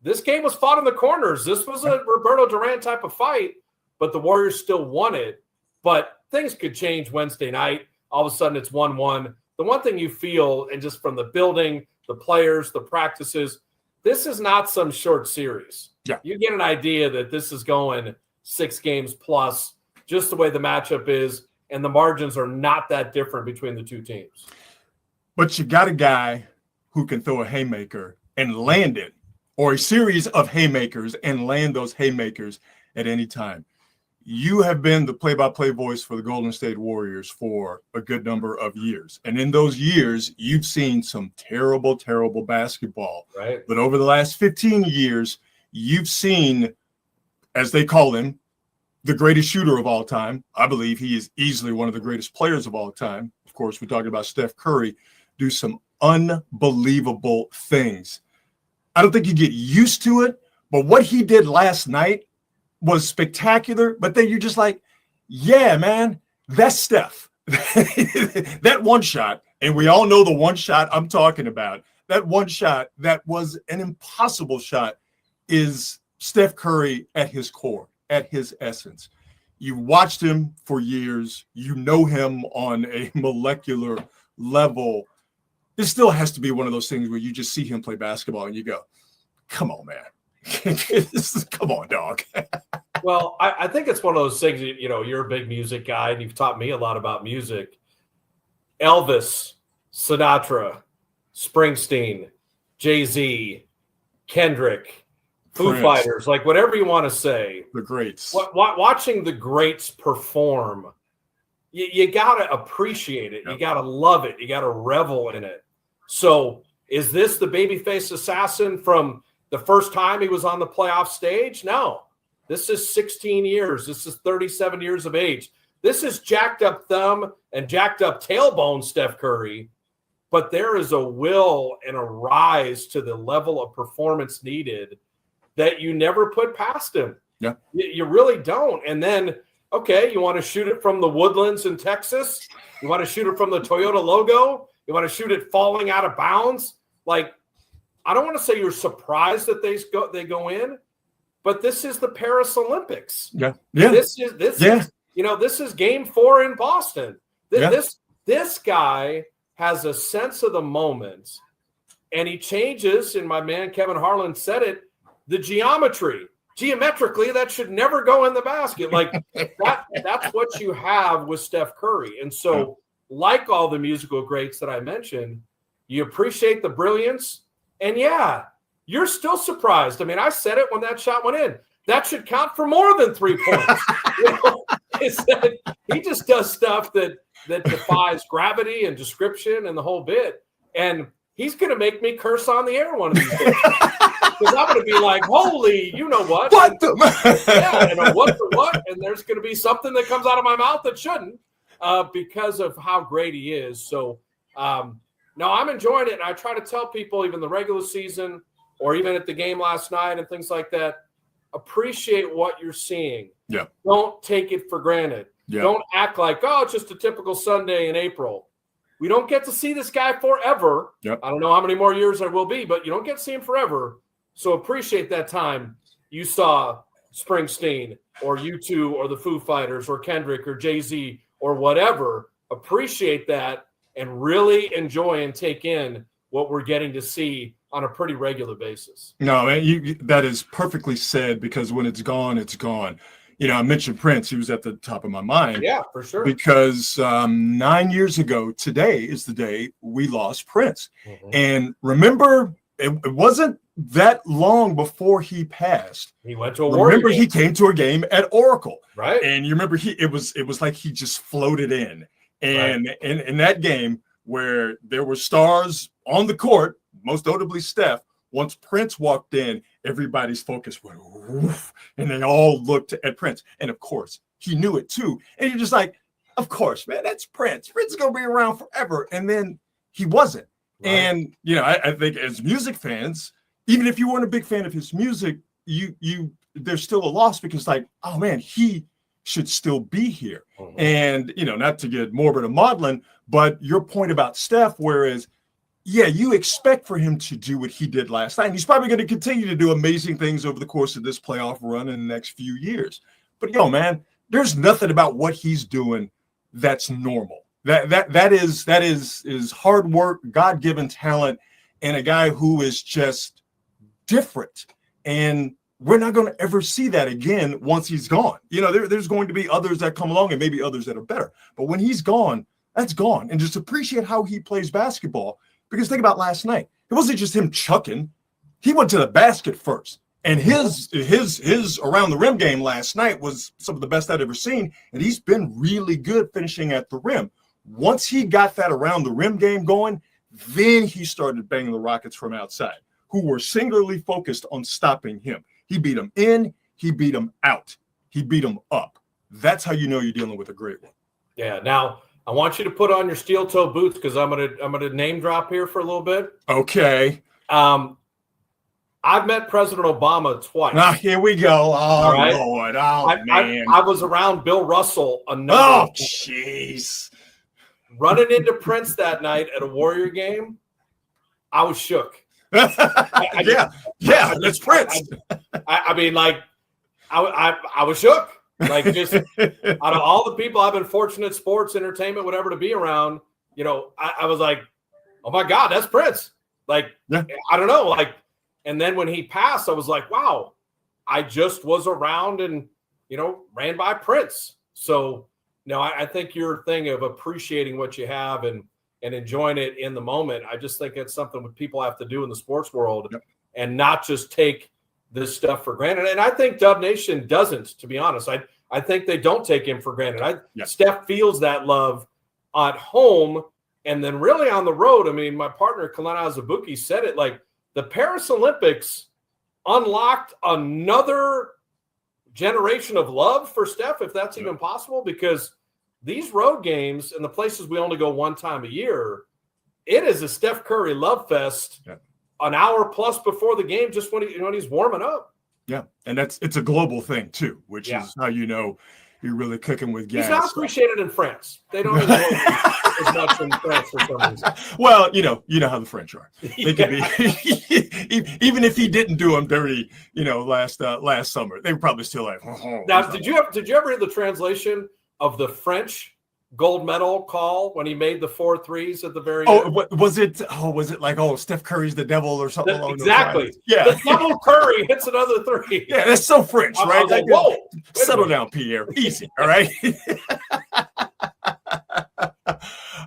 this game was fought in the corners. This was a Roberto Duran type of fight, but the Warriors still won it. But things could change Wednesday night. All of a sudden, it's 1-1. The one thing you feel, and just from the building, the players, the practices, this is not some short series. Yeah. You get an idea that this is going 6 games plus, just the way the matchup is, and the margins are not that different between the two teams. But you got a guy who can throw a haymaker and land it, or a series of haymakers and land those haymakers at any time. You have been the play-by-play voice for the Golden State Warriors for a good number of years. And in those years, you've seen some terrible, terrible basketball. Right. But over the last 15 years, you've seen, as they call him, the greatest shooter of all time. I believe he is easily one of the greatest players of all time. Of course, we're talking about Steph Curry, do some unbelievable things. I don't think you get used to it, but what he did last night was spectacular. But then you're just like, yeah, man, that's Steph. That one shot, and we all know the one shot I'm talking about, that one shot that was an impossible shot is Steph Curry at his core, at his essence. You've watched him for years. You know him on a molecular level. This still has to be one of those things where you just see him play basketball and you go, come on, man. Come on, dog. Well, I think it's one of those things, you're a big music guy and you've taught me a lot about music. Elvis, Sinatra, Springsteen, Jay-Z, Kendrick, Foo Prince. Fighters, like whatever you want to say. The greats. Watching the greats perform, you got to appreciate it. Yep. You got to love it. You got to revel in it. So is this the babyface assassin from the first time he was on the playoff stage? No. This is 16 years. This is 37 years of age. This is jacked up thumb and jacked up tailbone Steph Curry. But there is a will and a rise to the level of performance needed that you never put past him. Yeah. You really don't. And then, okay, you want to shoot it from the woodlands in Texas? You want to shoot it from the Toyota logo? You want to shoot it falling out of bounds? Like, I don't want to say you're surprised that they go in, but this is the Paris Olympics. Yeah. Yeah. This is game 4 in Boston. This guy has a sense of the moment, and he changes, and my man Kevin Harlan said it, the geometry. Geometrically, that should never go in the basket. Like that's what you have with Steph Curry. And so, like all the musical greats that I mentioned, you appreciate the brilliance. And yeah, you're still surprised. I mean, I said it when that shot went in. That should count for more than 3 points. He just does stuff that defies gravity and description and the whole bit. And he's going to make me curse on the air one of these days. Because I'm going to be like, holy, you know what? What? What the what? And there's going to be something that comes out of my mouth that shouldn't because of how great he is. So, no, I'm enjoying it. And I try to tell people, even the regular season or even at the game last night and things like that, appreciate what you're seeing. Yeah. Don't take it for granted. Yeah. Don't act like, oh, it's just a typical Sunday in April. We don't get to see this guy forever. Yep. I don't know how many more years there will be, but you don't get to see him forever. So appreciate that time you saw Springsteen or U2 or the Foo Fighters or Kendrick or Jay-Z or whatever. Appreciate that and really enjoy and take in what we're getting to see on a pretty regular basis. No, man, that is perfectly said, because when it's gone, it's gone. You know, I mentioned Prince. He was at the top of my mind. Yeah, for sure. Because 9 years ago, today is the day we lost Prince. Mm-hmm. And remember, it wasn't that long before he passed. He went to a Warrior game. He came to a game at Oracle. Right. And you remember it was like he just floated in. And in that game where there were stars on the court, most notably Steph, once Prince walked in, everybody's focus went woof, and they all looked at Prince. And of course, he knew it too. And you're just like, of course, man, that's Prince. Prince is going to be around forever. And then he wasn't. Right. And, you know, I think as music fans, even if you weren't a big fan of his music, there's still a loss, because like, oh man, he should still be here. Mm-hmm. And, you know, not to get morbid or maudlin, but your point about Steph, whereas, yeah, you expect for him to do what he did last night. And he's probably going to continue to do amazing things over the course of this playoff run in the next few years. But, man, there's nothing about what he's doing that's normal. That is hard work, God-given talent, and a guy who is just different. And we're not going to ever see that again once he's gone. You know, there's going to be others that come along and maybe others that are better. But when he's gone, that's gone. And just appreciate how he plays basketball. Because think about last night. It wasn't just him chucking. He went to the basket first. And his around the rim game last night was some of the best I'd ever seen. And he's been really good finishing at the rim. Once he got that around the rim game going, then he started banging the Rockets from outside, who were singularly focused on stopping him. He beat them in, he beat them out, he beat them up. That's how you know you're dealing with a great one. Yeah. Now I want you to put on your steel toe boots, because I'm gonna name drop here for a little bit. Okay. I've met President Obama twice. Now, here we go. Oh, right? Lord. Oh, man. I was around Bill Russell. Oh, jeez. Running into Prince that night at a Warrior game, I was shook. Yeah, that's Prince. I mean, like, I was shook. Like, just out of all the people I've been fortunate, sports, entertainment, whatever, to be around, you know, I was like, oh my God, that's Prince. Like, yeah. I don't know. Like, and then when he passed, I was like, wow, I just was around and, you know, ran by Prince. So, no, I think your thing of appreciating what you have and enjoying it in the moment, I just think it's something that people have to do in the sports world. Yep. And not just take this stuff for granted. And I think Dub Nation doesn't, to be honest. I think they don't take him for granted. Steph feels that love at home and then really on the road. I mean, my partner, Kalena Azubuike, said it, like, the Paris Olympics unlocked another generation of love for Steph, if that's even possible, because these road games and the places we only go one time a year, it is a Steph Curry love fest an hour plus before the game, just when he's warming up. Yeah, and it's a global thing too, which is how you know you're really cooking with gas. He's not appreciated in France. They don't enjoy it as much in France for some reason. Well, you know how the French are. They could be even if he didn't do them dirty, you know, last summer, they were probably still like. Now, did you ever hear the translation of the French gold medal call when he made the 4 threes at the very end? Was it like, Steph Curry's the devil or something along exactly. those lines? Yeah. The double Curry hits another 3. Yeah, that's so French, right? I was like, whoa. Settle down, Pierre. Easy, all right?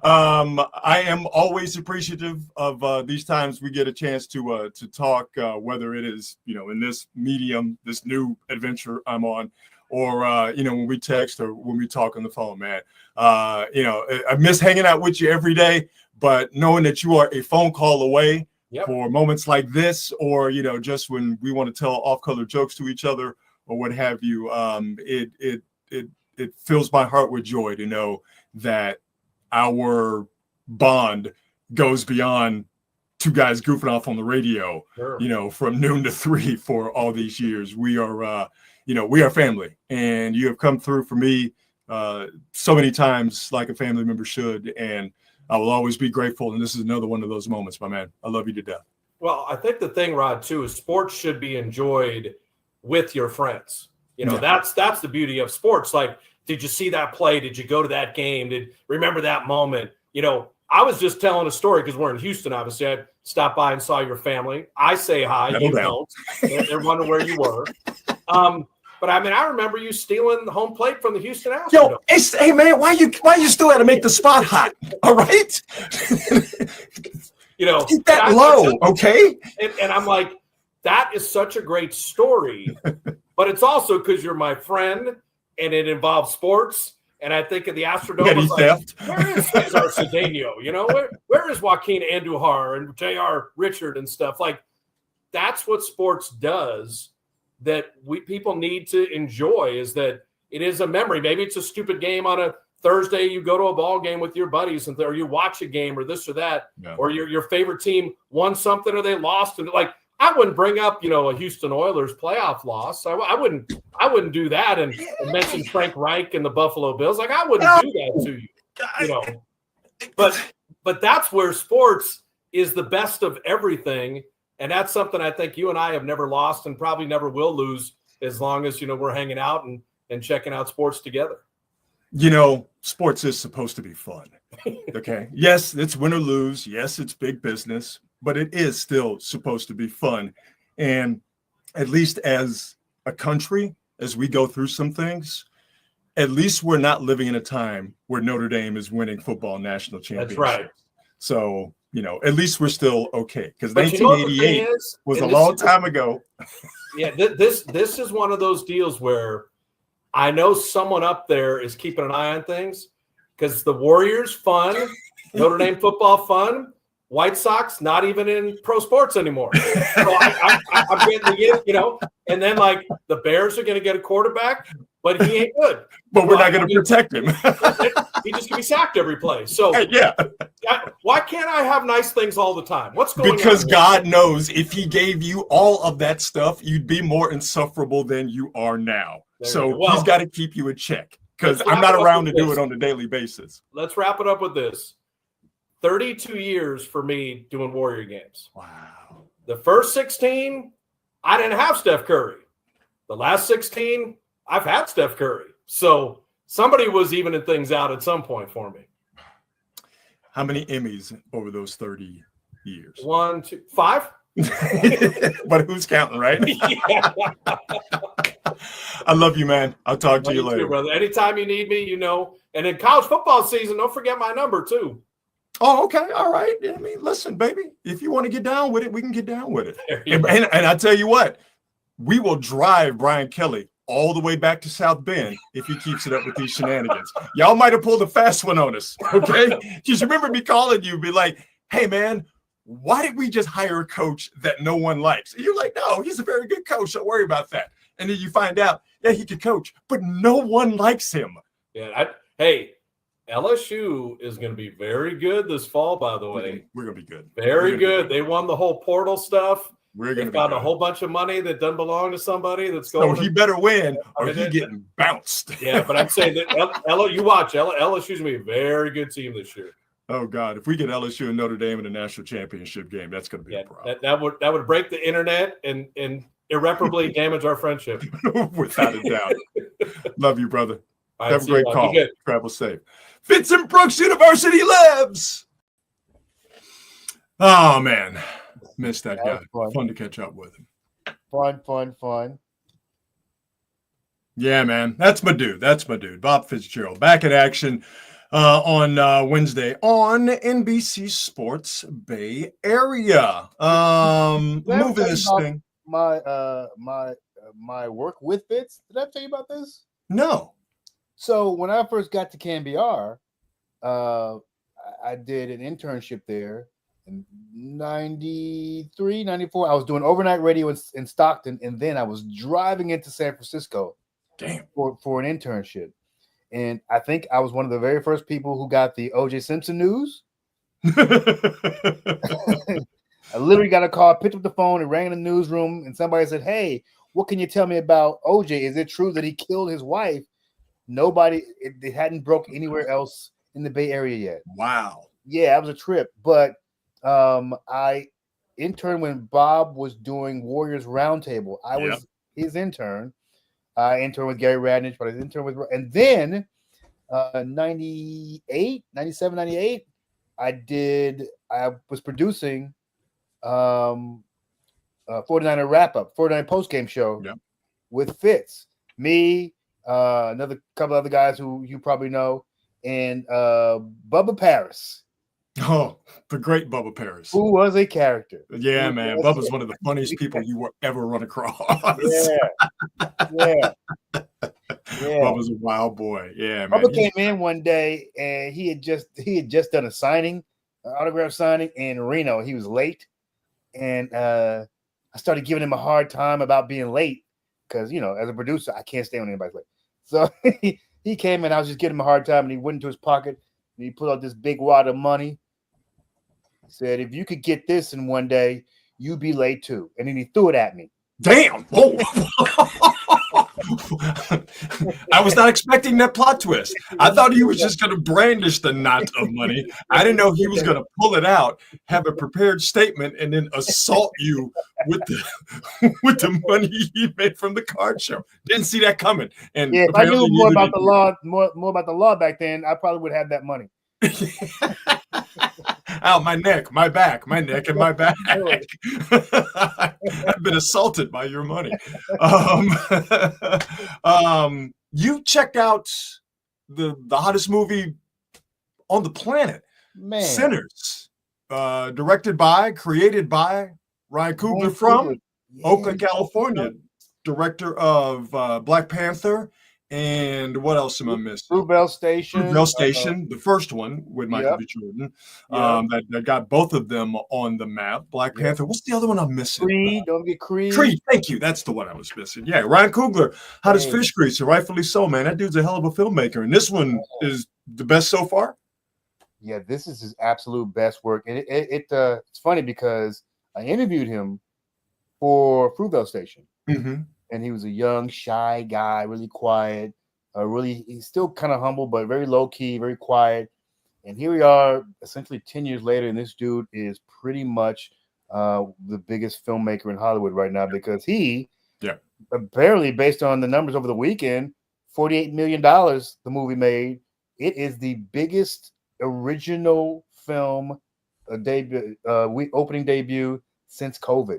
I am always appreciative of these times we get a chance to talk, whether it is, you know, in this medium, this new adventure I'm on, or when we text or when we talk on the phone, man. I miss hanging out with you every day, but knowing that you are a phone call away for moments like this, or just when we want to tell off-color jokes to each other or what have you, it fills my heart with joy to know that our bond goes beyond two guys goofing off on the radio, from noon to 3 for all these years. We are, we are family, and you have come through for me so many times like a family member should, and I will always be grateful. And this is another one of those moments, my man. I love you to death. Well, I think the thing, Rod, too, is sports should be enjoyed with your friends. That's the beauty of sports. Like, did you see that play? Did you go to that game? Remember that moment? I was just telling a story because we're in Houston, obviously. I stopped by and saw your family. I say hi. You don't. They're wondering where you were. But I remember you stealing the home plate from the Houston Astros. Hey man, why you still had to make the spot hot? All right. Keep that low, okay? And I'm like, that is such a great story. But it's also because you're my friend and it involves sports. And I think of the Astrodome, where is Cesar Cedeno? Where is Joaquin Andujar and J.R. Richard and stuff? Like, that's what sports does that people need to enjoy, is that it is a memory. Maybe it's a stupid game on a Thursday. You go to a ball game with your buddies, or you watch a game, or this or that, or your favorite team won something or they lost, and like, I wouldn't bring up, a Houston Oilers playoff loss. I wouldn't do that and mention Frank Reich and the Buffalo Bills. Like, I wouldn't do that to you, But that's where sports is the best of everything, and that's something I think you and I have never lost and probably never will lose as long as we're hanging out and checking out sports together. Sports is supposed to be fun. Okay. Yes, it's win or lose. Yes, it's big business. But it is still supposed to be fun. And at least as a country, as we go through some things, at least we're not living in a time where Notre Dame is winning football national championships. That's right. So, at least we're still okay. Because 1988 was a long time ago. Yeah, this is one of those deals where I know someone up there is keeping an eye on things, because the Warriors fun, Notre Dame football fun. White Sox not even in pro sports anymore. So I'm getting and then like the Bears are going to get a quarterback, but he ain't good. But we're not going to protect him. He just can be sacked every play. So why can't I have nice things all the time? What's going on? Because God knows if he gave you all of that stuff, you'd be more insufferable than you are now. So he's got to keep you in check, because I'm not around to do it on a daily basis. Let's wrap it up with this. 32 years for me doing Warrior games. Wow. The first 16, I didn't have Steph Curry. The last 16, I've had Steph Curry. So somebody was evening things out at some point for me. How many Emmys over those 30 years? 1, 2, 5. But who's counting, right? I love you, man. I'll talk to you later. Too, brother. Anytime you need me, And in college football season, don't forget my number too. Oh, okay. All right. I mean, listen, baby, if you want to get down with it, we can get down with it. And I tell you what, we will drive Brian Kelly all the way back to South Bend if he keeps it up with these shenanigans. Y'all might have pulled a fast one on us, okay? Because remember me calling you, be like, hey, man, why did we just hire a coach that no one likes? And you're like, no, he's a very good coach. Don't worry about that. And then you find out, yeah, he can coach, but no one likes him. Yeah. Hey, LSU is going to be very good this fall, by the way. We're going to be good. Very good. They won the whole portal stuff. They've got a whole bunch of money that doesn't belong to somebody that's going. So he better win or he's getting bounced. Yeah, but I'm saying that you watch LSU's going to be a very good team this year. Oh God! If we get LSU and Notre Dame in a national championship game, that's going to be a problem. That would break the internet and irreparably damage our friendship. Without a doubt. Love you, brother. Right, have a great call. Travel safe. Fitz and Brooks University Labs. Oh man, missed that guy. Fun to catch up with him. Fun. Yeah, man, that's my dude. Bob Fitzgerald back in action on Wednesday on NBC Sports Bay Area. Moving this thing. My my work with Fitz. Did I tell you about this? No. So when I first got to CanBR, I did an internship there in 93, 94. I was doing overnight radio in Stockton, and then I was driving into San Francisco for an internship. And I think I was one of the very first people who got the O.J. Simpson news. I literally got a call, picked up the phone, and rang in the newsroom, and somebody said, "Hey, what can you tell me about OJ? Is it true that he killed his wife?" Nobody, it hadn't broke anywhere else in the Bay Area yet. Wow. Yeah, it was a trip. But I interned when Bob was doing Warriors Roundtable. I was his intern. I interned with Gary Radnich, but I interned with, and then 98, 97, 98, I was producing 49er wrap-up, 49 post-game show with Fitz, me, another couple other guys who you probably know, and Bubba Paris. Oh, the great Bubba Paris. Who was a character. Yeah, man. Bubba's one of the funniest people you will ever run across. Yeah. Bubba's a wild boy. Yeah, man. Bubba came in one day and he had just done a signing, an autograph signing in Reno. He was late. And I started giving him a hard time about being late because, as a producer, I can't stay when anybody's late. So he came and I was just giving him a hard time, and he went into his pocket and he pulled out this big wad of money. He said, "If you could get this in one day, you'd be late too." And then he threw it at me. Damn. Oh. I was not expecting that plot twist. I thought he was just going to brandish the knot of money. I didn't know he was going to pull it out, have a prepared statement, and then assault you with the money he made from the card show. Didn't see that coming. And if I knew more about the law, more about the law back then, I probably would have that money. Ow, my neck, my back, my neck, and my back. I've been assaulted by your money. You checked out the hottest movie on the planet, man. Sinners, created by Ryan Coogler from Oakland, California, director of Black Panther. And what else am I missing? Fruitvale Station. The first one with Michael B. Jordan. That got both of them on the map. Black Panther. What's the other one I'm missing? Creed. Don't get Creed. Creed. Thank you. That's the one I was missing. Yeah, Ryan Coogler, hot as fish grease, rightfully so, man. That dude's a hell of a filmmaker, and this one is the best so far. Yeah, this is his absolute best work, and it's funny because I interviewed him for Fruitvale Station. Mm-hmm. And he was a young, shy guy, really quiet, he's still kind of humble, but very low key, very quiet. And here we are, essentially 10 years later, and this dude is pretty much the biggest filmmaker in Hollywood right now because he, apparently, based on the numbers over the weekend, $48 million the movie made. It is the biggest original film opening debut since COVID.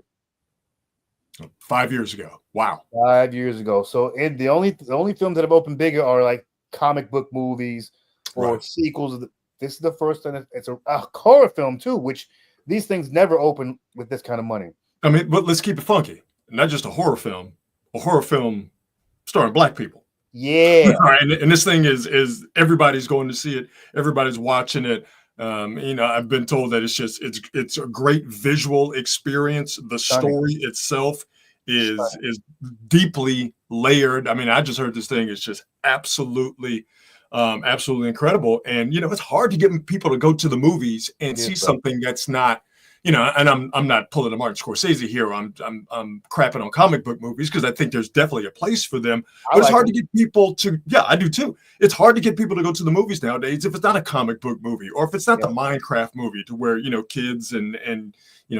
5 years ago. Wow. 5 years ago. So the only films that have opened bigger are like comic book movies or sequels. This is the first time it's a horror film too, which these things never open with this kind of money. I mean, but let's keep it funky. Not just a horror film starring Black people. Yeah. and this thing is everybody's going to see it. Everybody's watching it. I've been told that it's a great visual experience. The story itself is deeply layered. I mean, I just heard this thing is just absolutely incredible. And it's hard to get people to go to the movies and see something that's not, and I'm not pulling a Martin Scorsese here. I'm crapping on comic book movies because I think there's definitely a place for them. But it's hard to get people to. Yeah, I do too. It's hard to get people to go to the movies nowadays if it's not a comic book movie or if it's not the Minecraft movie to where kids and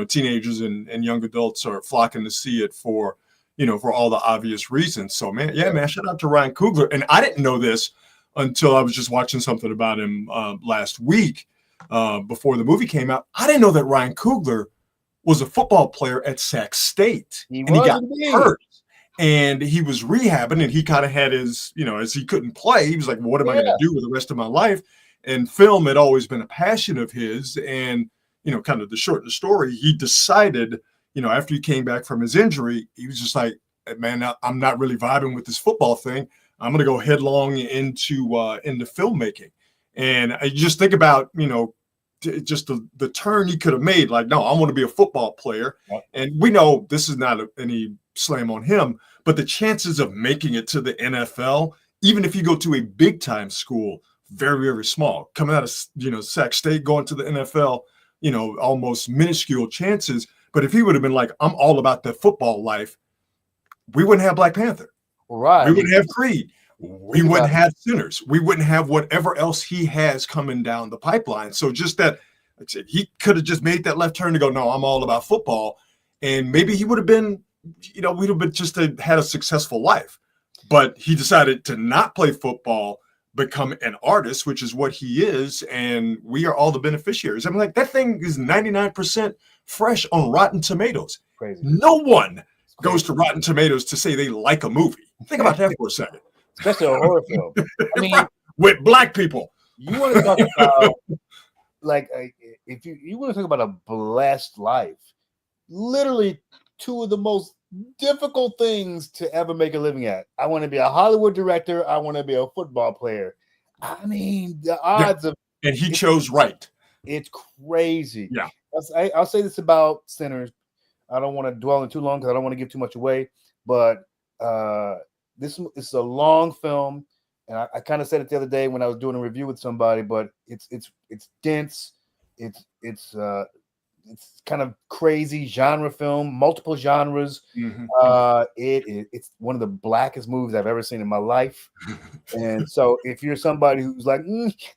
teenagers and young adults are flocking to see it for all the obvious reasons. So man, shout out to Ryan Coogler. And I didn't know this until I was just watching something about him last week. Before the movie came out, I didn't know that Ryan Coogler was a football player at Sac State. He got hurt and he was rehabbing and he kind of had his, as he couldn't play, he was like, well, what am I going to do with the rest of my life? And film had always been a passion of his. And, kind of the short of the story, he decided, after he came back from his injury, he was just like, man, I'm not really vibing with this football thing. I'm going to go headlong into filmmaking. And I just think about, just the turn he could have made. Like, no, I want to be a football player. Yep. And we know this is not any slam on him, but the chances of making it to the NFL, even if you go to a big time school, very, very small. Coming out of, Sac State, going to the NFL, almost minuscule chances. But if he would have been like, I'm all about the football life, we wouldn't have Black Panther. Right. We wouldn't have Creed. We wouldn't have Sinners. We wouldn't have whatever else he has coming down the pipeline. So just that, like I said, he could have just made that left turn to go, no, I'm all about football. And maybe he would have been, we'd have been had a successful life. But he decided to not play football, become an artist, which is what he is. And we are all the beneficiaries. I mean, like, that thing is 99% fresh on Rotten Tomatoes. Crazy. No one goes to Rotten Tomatoes to say they like a movie. Think about that for a second. Especially a horror film. I mean, with Black people. You want to talk about, like, if you want to talk about a blessed life, literally two of the most difficult things to ever make a living at. I want to be a Hollywood director. I want to be a football player. I mean, the odds of... And he chose right. It's crazy. Yeah. I'll say this about Sinners. I don't want to dwell on too long because I don't want to give too much away. But this is a long film, and I kind of said it the other day when I was doing a review with somebody. But it's dense. It's kind of crazy genre film, multiple genres. Mm-hmm. It's one of the blackest movies I've ever seen in my life. And so if you're somebody who's like,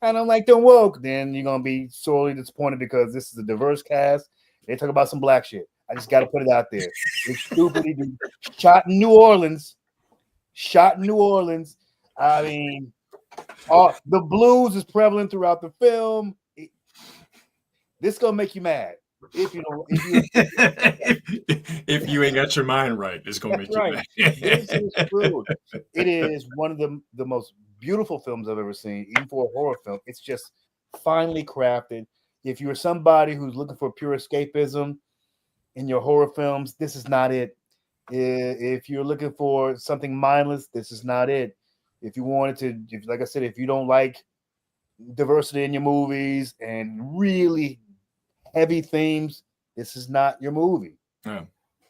I don't like the woke, then you're going to be sorely disappointed because this is a diverse cast. They talk about some black shit. I just got to put it out there. It's stupidly shot in New Orleans. I mean, the blues is prevalent throughout the film. This is going to make you mad. If you ain't got your mind right, it's gonna make you mad. This is true. It is one of the most beautiful films I've ever seen, even for a horror film. It's just finely crafted. If you're somebody who's looking for pure escapism in your horror films, this is not it. If you're looking for something mindless, this is not it. If you wanted to, like I said, if you don't like diversity in your movies and really heavy themes, this is not your movie. Yeah.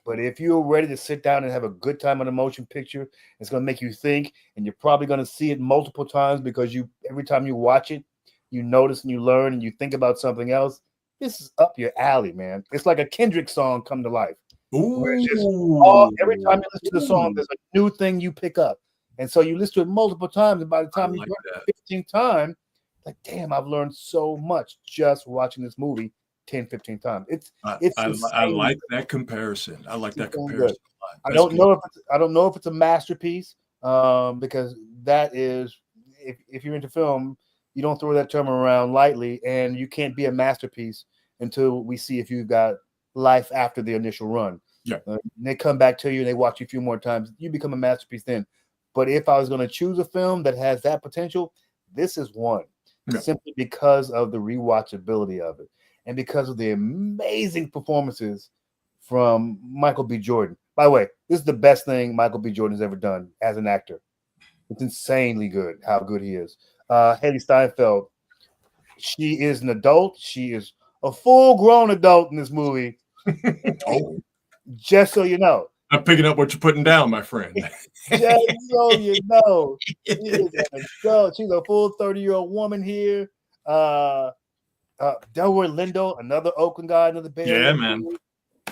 But if you're ready to sit down and have a good time on a motion picture, it's going to make you think, and you're probably going to see it multiple times because every time you watch it, you notice and you learn and you think about something else. This is up your alley, man. It's like a Kendrick song come to life. Every time you listen to the song, there's a new thing you pick up. And so you listen to it multiple times, and by the time you get the 15th time, like, damn, I've learned so much just watching this movie 10, 15 times. I like that comparison. I like that comparison. I don't know if it's a masterpiece, because that is, if you're into film, you don't throw that term around lightly, and you can't be a masterpiece until we see if you've got life after the initial run. Yeah. They come back to you and they watch you a few more times. You become a masterpiece then. But if I was going to choose a film that has that potential, this is one. Yeah. Simply because of the rewatchability of it. And because of the amazing performances from Michael B. Jordan. By the way, this is the best thing Michael B. Jordan has ever done as an actor. It's insanely good how good he is. Haley Steinfeld, she is an adult. She is a full-grown adult in this movie. Just so you know. I'm picking up what you're putting down, my friend. Just so you know. She is an adult. She's a full 30-year-old woman here. Delroy Lindo, another Oakland guy, another Bay Area. Yeah, man.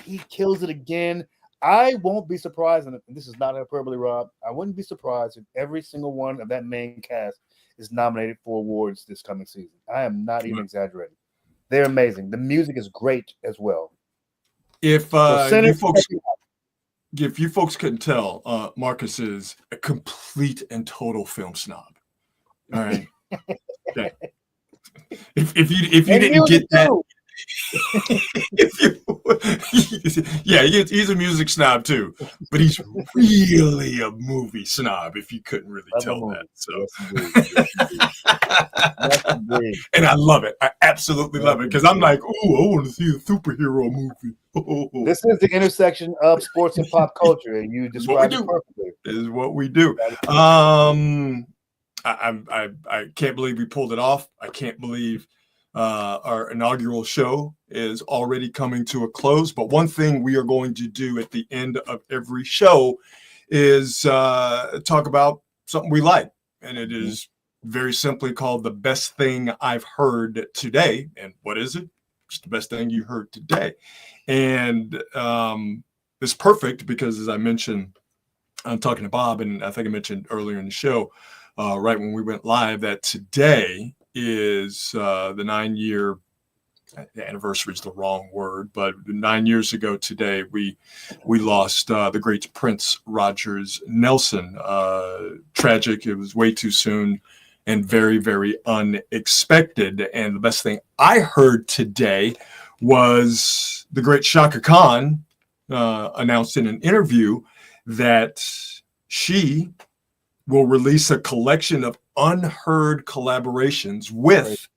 He kills it again. I won't be surprised, and this is not hyperbole, Rob. I wouldn't be surprised if every single one of that main cast is nominated for awards this coming season. I am not even exaggerating. They're amazing. The music is great as well. If you folks couldn't tell, Marcus is a complete and total film snob. All right. Okay. If you didn't get that, he's a music snob too, but he's really a movie snob. If you couldn't really tell that, so and I love it. I absolutely love it because I'm like, oh, I want to see a superhero movie. This is the intersection of sports and pop culture, and you described it perfectly. This is what we do. I can't believe we pulled it off. I can't believe our inaugural show is already coming to a close. But one thing we are going to do at the end of every show is talk about something we like. And it is very simply called The Best Thing I've Heard Today. And what is it? It's the best thing you heard today. And it's perfect because, as I mentioned, I'm talking to Bob, and I think I mentioned earlier in the show, right when we went live, that today is the 9-year anniversary is the wrong word, but 9 years ago today, we lost the great Prince Rogers Nelson. Tragic. It was way too soon and very, very unexpected. And the best thing I heard today was the great Shaka Khan announced in an interview that she will release a collection of unheard collaborations with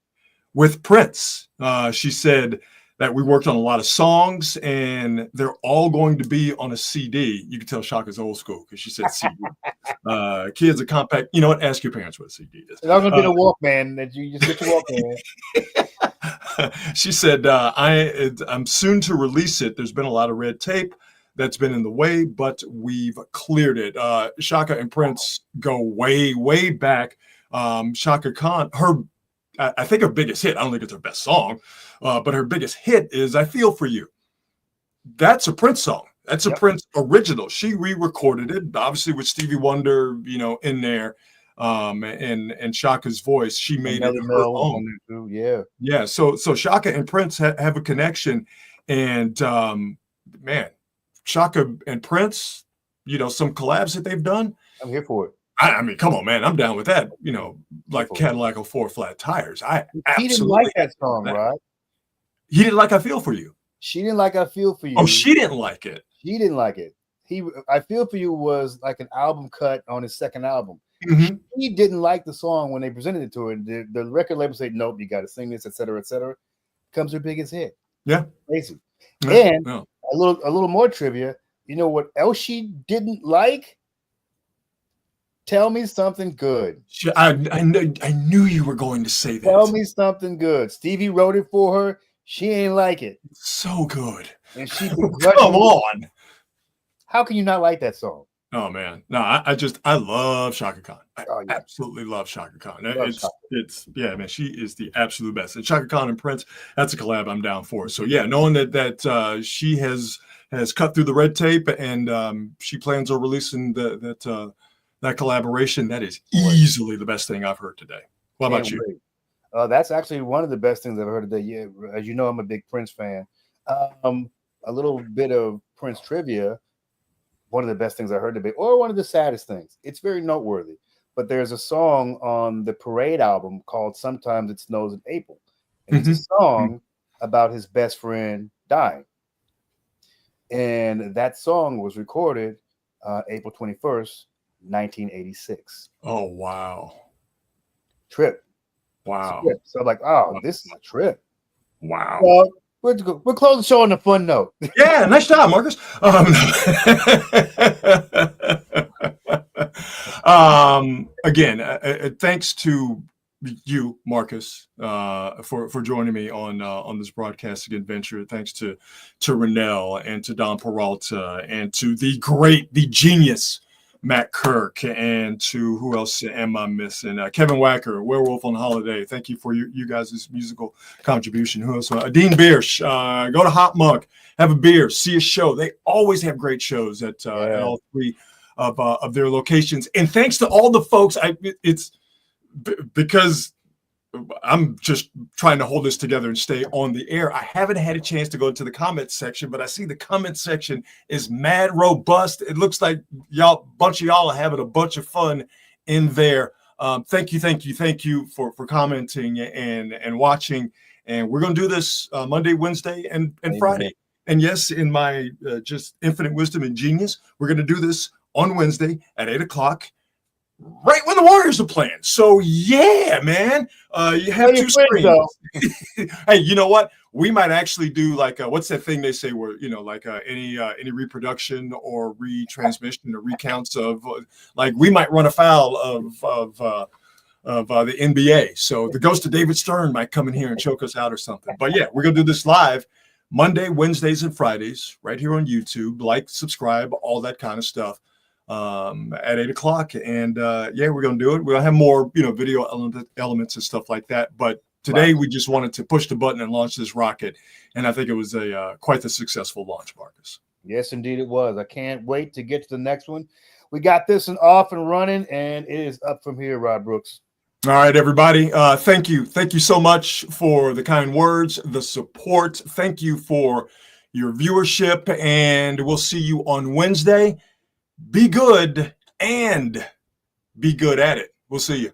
Prince. She said that we worked on a lot of songs and they're all going to be on a CD. You can tell Shaka's old school because she said CD. Kids, a compact. You know what? Ask your parents what a CD is. It's not going to be the Walkman that you just get your Walkman. She said, I'm soon to release it. There's been a lot of red tape that's been in the way, but we've cleared it. Shaka and Prince go way, way back. Shaka Khan, I think her biggest hit, I don't think it's her best song, but her biggest hit is I Feel For You. That's a Prince song. That's a Prince original. She re-recorded it, obviously with Stevie Wonder, in there, and Shaka's voice. She made it her own. Yeah. So Shaka and Prince have a connection, and man, Shaka and Prince, some collabs that they've done. I'm here for it. I mean, come on, man. I'm down with that. Like Cadillac on 4 flat tires. He didn't like that song, right? He didn't like I Feel For You. She didn't like I Feel For You. Oh, she didn't like it. She didn't like it. I Feel For You was like an album cut on his second album. Mm-hmm. He didn't like the song when they presented it to her. The record label said, nope, you got to sing this, et cetera, et cetera. Comes her biggest hit. Yeah. Crazy. And a little more trivia. You know what else she didn't like? Tell Me Something Good. I knew you were going to say that. Tell Me Something Good. Stevie wrote it for her. She ain't like it. So good. And she come on. How can you not like that song? Oh man, no, I love Shaka Khan. I absolutely love Shaka Khan. It's man, she is the absolute best. And Shaka Khan and Prince, that's a collab I'm down for. So yeah, knowing that she has cut through the red tape and she plans on releasing that collaboration, that is easily the best thing I've heard today. What about you? That's actually one of the best things I've heard today. Yeah, as you know, I'm a big Prince fan. A little bit of Prince trivia. One of the best things I heard today, or one of the saddest things. It's very noteworthy. But there's a song on the Parade album called Sometimes It Snows in April. And it's a song about his best friend dying. And that song was recorded April 21st, 1986. Oh, wow. Trip. Wow. So I'm like, this is a trip. Wow. Well, we'll close the show on a fun note. Yeah, nice job, Marcus. Again, thanks to you, Marcus, for joining me on this broadcasting adventure. Thanks to Renell and to Don Peralta and to the genius Matt Kirk, and to who else am I missing? Kevin Wacker, Werewolf on Holiday. Thank you for you guys' musical contribution. Who else? Dean Biersch. Go to Hot Mug, have a beer, see a show. They always have great shows at all three of their locations. And thanks to all the folks. It's because I'm just trying to hold this together and stay on the air. I haven't had a chance to go to the comments section, but I see the comment section is mad robust. It looks like bunch of y'all are having a bunch of fun in there. Thank you for commenting and watching. And we're going to do this Monday, Wednesday, and Friday. And yes, in my just infinite wisdom and genius, we're going to do this on Wednesday at 8:00. right when the Warriors are playing. So yeah, man, you have two screens. Hey, you know what? We might actually do like what's that thing they say where like any reproduction or retransmission or recounts of like we might run afoul of the NBA. So the ghost of David Stern might come in here and choke us out or something. But yeah, we're gonna do this live Monday, Wednesdays, and Fridays right here on YouTube. Like, subscribe, all that kind of stuff. At 8 o'clock, and yeah, we're gonna do it. We'll have more video elements and stuff like that, but today we just wanted to push the button and launch this rocket, and I think it was a quite the successful launch, Marcus. Yes, indeed it was. I can't wait to get to the next one. We got this one off and running, and it is up from here, Rod Brooks. All right, everybody, thank you so much for the kind words, the support. Thank you for your viewership, and we'll see you on Wednesday. Be good and be good at it. We'll see you.